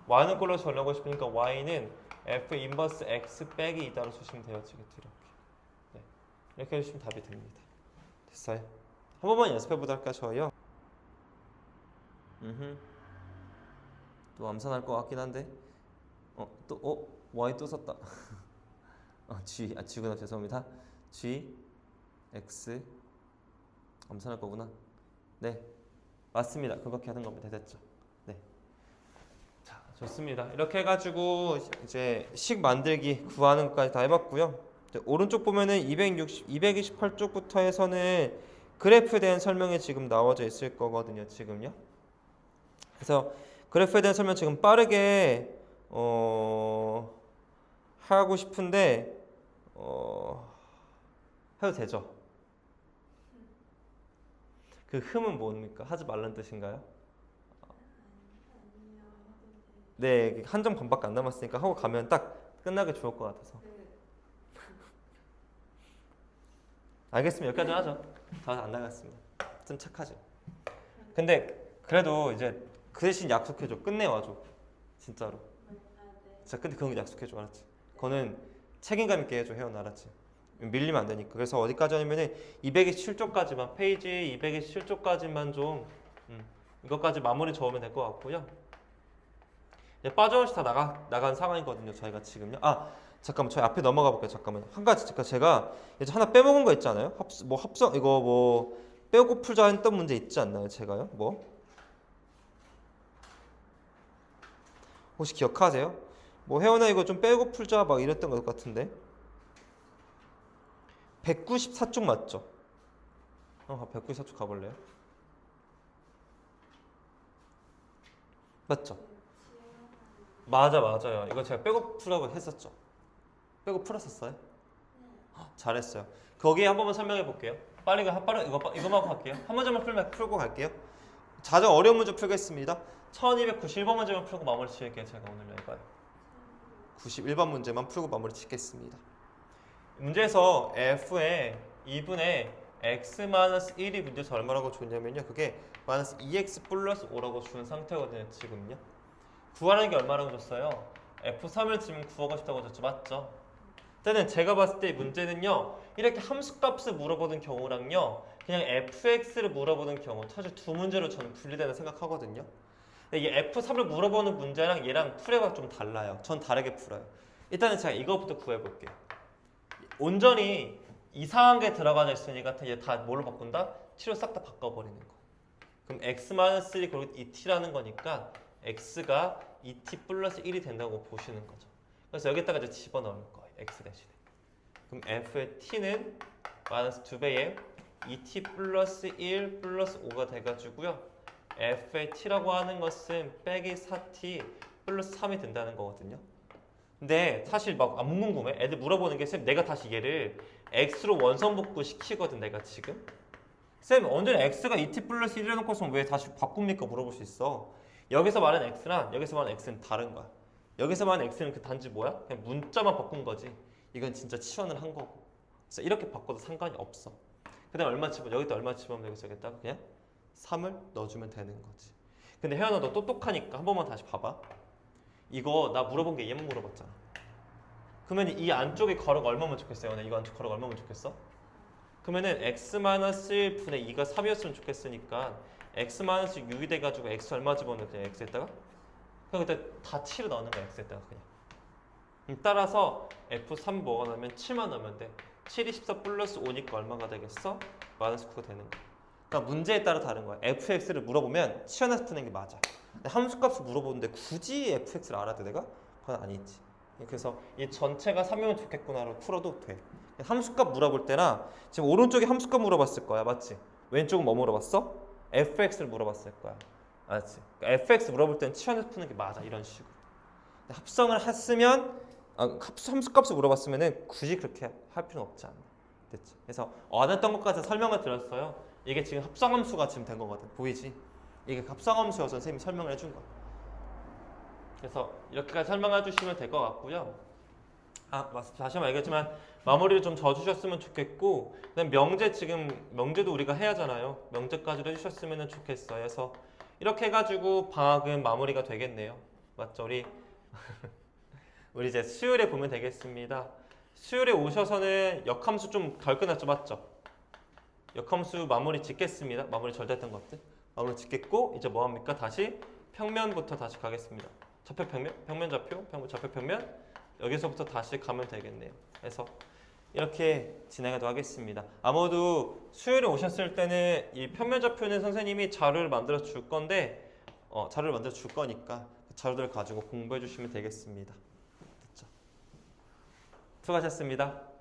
y는 꼴로 전하고 싶으니까 y는 f 인버스 x 빼기 2다로 쓰시면 돼요. 지금 이렇게. 네. 이렇게 해주시면 답이 됩니다. 됐어요? 한 번만 연습해 보도록 할까요? 저요? 또 암산할 것 같긴 한데 y 또 썼다. g구나. 죄송합니다. g x 암산할 거구나. 네, 맞습니다. 그렇게 하는 겁니다. 됐죠? 네. 자, 좋습니다. 이렇게 해가지고 이제 식 만들기 구하는 것까지 다 해봤고요. 오른쪽 보면은 228쪽부터 해서는 그래프에 대한 설명이 지금 나와져 있을 거거든요. 지금요. 그래서 그래프에 대한 설명 지금 빠르게 하고 싶은데 해도 되죠? 그 흠은 뭡니까? 하지 말라는 뜻인가요? 네, 한 점 반밖에 안 남았으니까 하고 가면 딱 끝나기 좋을 것 같아서. 알겠습니다. 여기까지 하죠. 다 안 나갔습니다. 좀 착하죠. 근데 그래도 이제 그 대신 약속해줘. 끝내와줘. 진짜로. 진짜 근데 그건 약속해줘. 알았지? 그거는 책임감 있게 해줘. 혜원 알았지? 밀리면 안 되니까. 그래서 어디까지 하냐면은 227쪽까지만, 페이지 227쪽까지만 좀 이것까지 마무리 적으면 될 것 같고요. 이제 빠져없이 다 나간 상황이거든요. 저희가 지금요. 잠깐만, 저희 앞에 넘어가 볼게요. 잠깐만요. 한 가지 제가 이제 하나 빼먹은 거 있잖아요. 합성 이거 뭐 빼고 풀자 했던 문제 있지 않나요? 제가요? 뭐 혹시 기억하세요? 뭐 혜원아 이거 좀 빼고 풀자 막 이랬던 것 같은데. 194쪽 맞죠? 194쪽 가볼래요? 맞죠? 맞아요. 이거 제가 빼고 풀라고 했었죠. 빼고 풀었었어요? 잘했어요. 거기에 한 번만 설명해 볼게요. 빠르게 이거만 하고 갈게요. 한 문제만 풀고 갈게요. 자주 어려운 문제 풀겠습니다. 1291번 문제만 풀고 마무리 지을게요. 제가 오늘 이거요. 91번 문제만 풀고 마무리 짓겠습니다. 문제에서 f의 2분의 x-1이 문제에서 얼마라고 줬냐면요. 그게 마이너스 2x 플러스 5라고 준 상태거든요. 지금요. 구하라는 게 얼마라고 줬어요? f3을 지금 구하고 싶다고 줬죠. 맞죠? 일단은 제가 봤을 때 문제는요. 이렇게 함수값을 물어보는 경우랑요. 그냥 fx를 물어보는 경우 사실 두 문제로 저는 분리되는 생각하거든요. 근데 이 f3을 물어보는 문제랑 얘랑 풀이가 좀 달라요. 전 다르게 풀어요. 일단은 제가 이거부터 구해볼게요. 온전히 이상한 게 들어가 있으니까 얘 다 뭘로 바꾼다? t로 싹 다 바꿔버리는 거. 그럼 x-1 그리고 2t라는 거니까 x가 2t 플러스 1이 된다고 보시는 거죠. 그래서 여기다가 이제 집어넣을 거예요. x 대신에. 그럼 f의 t는 마이너스 2배의 2t 플러스 1 플러스 5가 돼가지고요. f의 t라고 하는 것은 빼기 4t 플러스 3이 된다는 거거든요. 근데 사실 막 안 궁금해. 애들 물어보는 게 쌤 내가 다시 얘를 x로 원선복구 시키거든 내가 지금. 쌤 언제는 x가 2t 플러스 1 해놓고서 왜 다시 바꿉니까? 물어볼 수 있어. 여기서 말하는 x랑 여기서 말하는 x는 다른 거야. 여기서 말하는 x는 그 단지 뭐야? 그냥 문자만 바꾼 거지. 이건 진짜 치환을 한 거고. 그래서 이렇게 바꿔도 상관이 없어. 그 다음에 얼마 집어 여기다 얼마 집어넣으면 되겠어? 여기다가 그냥 3을 넣어주면 되는 거지. 근데 혜연아 너 똑똑하니까 한 번만 다시 봐봐. 이거 나 물어본 게 얘만 물어봤잖아. 그러면 이 안쪽에 괄호가 얼마면 좋겠어요? 이거 안쪽 괄호가 얼마면 좋겠어? 그러면은 x-1분의 2가 3이었으면 좋겠으니까 x-6이 돼가지고 x 얼마 집어넣으면 그냥 x에다가 그냥 그때 다 7을 넣는 거야 x에다가 그냥. 따라서 f3 뭐가 나면 7만 넣으면 돼. 7이 14 플러스 5니까 얼마가 되겠어? 마이너스 9가 되는 거야. 그러니까 문제에 따라 다른 거야. fx를 물어보면 치환해서 푸는 게 맞아. 함수값을 물어보는데 굳이 fx를 알아야 돼 내가? 그건 아니지. 그래서 이 전체가 3이면 좋겠구나로 풀어도 돼. 함수값 물어볼 때나 지금 오른쪽에 함수값 물어봤을 거야. 맞지? 왼쪽은 뭐 물어봤어? fx를 물어봤을 거야. 알았지? 그러니까 fx 물어볼 때는 치환해서 푸는 게 맞아. 이런 식으로. 합성을 했으면 함수값을 물어봤으면 굳이 그렇게 할 필요는 없지 않나. 됐지? 그래서 안 했던 것까지 설명을 드렸어요. 이게 지금 합성함수가 지금 된 거거든. 보이지? 이게 합성함수여서 선생님이 설명을 해준 거야. 그래서 이렇게까지 설명해 주시면 될 것 같고요. 다시 한번 얘기했지만 마무리를 좀 져주셨으면 좋겠고, 그다음 명제도 우리가 해야 하잖아요. 명제까지도 해주셨으면 좋겠어요. 그래서 이렇게 해가지고 방학은 마무리가 되겠네요. 맞죠? 우리 이제 수요일에 보면 되겠습니다. 수요일에 오셔서는 역함수 좀 덜 끝났죠, 맞죠? 역함수 마무리 짓겠습니다. 마무리 절 됐던 것들 마무리 짓겠고 이제 뭐 합니까? 다시 평면부터 다시 가겠습니다. 좌표 평면 좌표 평면 여기서부터 다시 가면 되겠네요. 그래서 이렇게 진행하도록 하겠습니다. 아무도 수요일에 오셨을 때는 이 평면 좌표는 선생님이 자료를 만들어 줄 건데 자료를 만들어 줄 거니까 그 자료들 가지고 공부해 주시면 되겠습니다. 됐죠? 수고하셨습니다.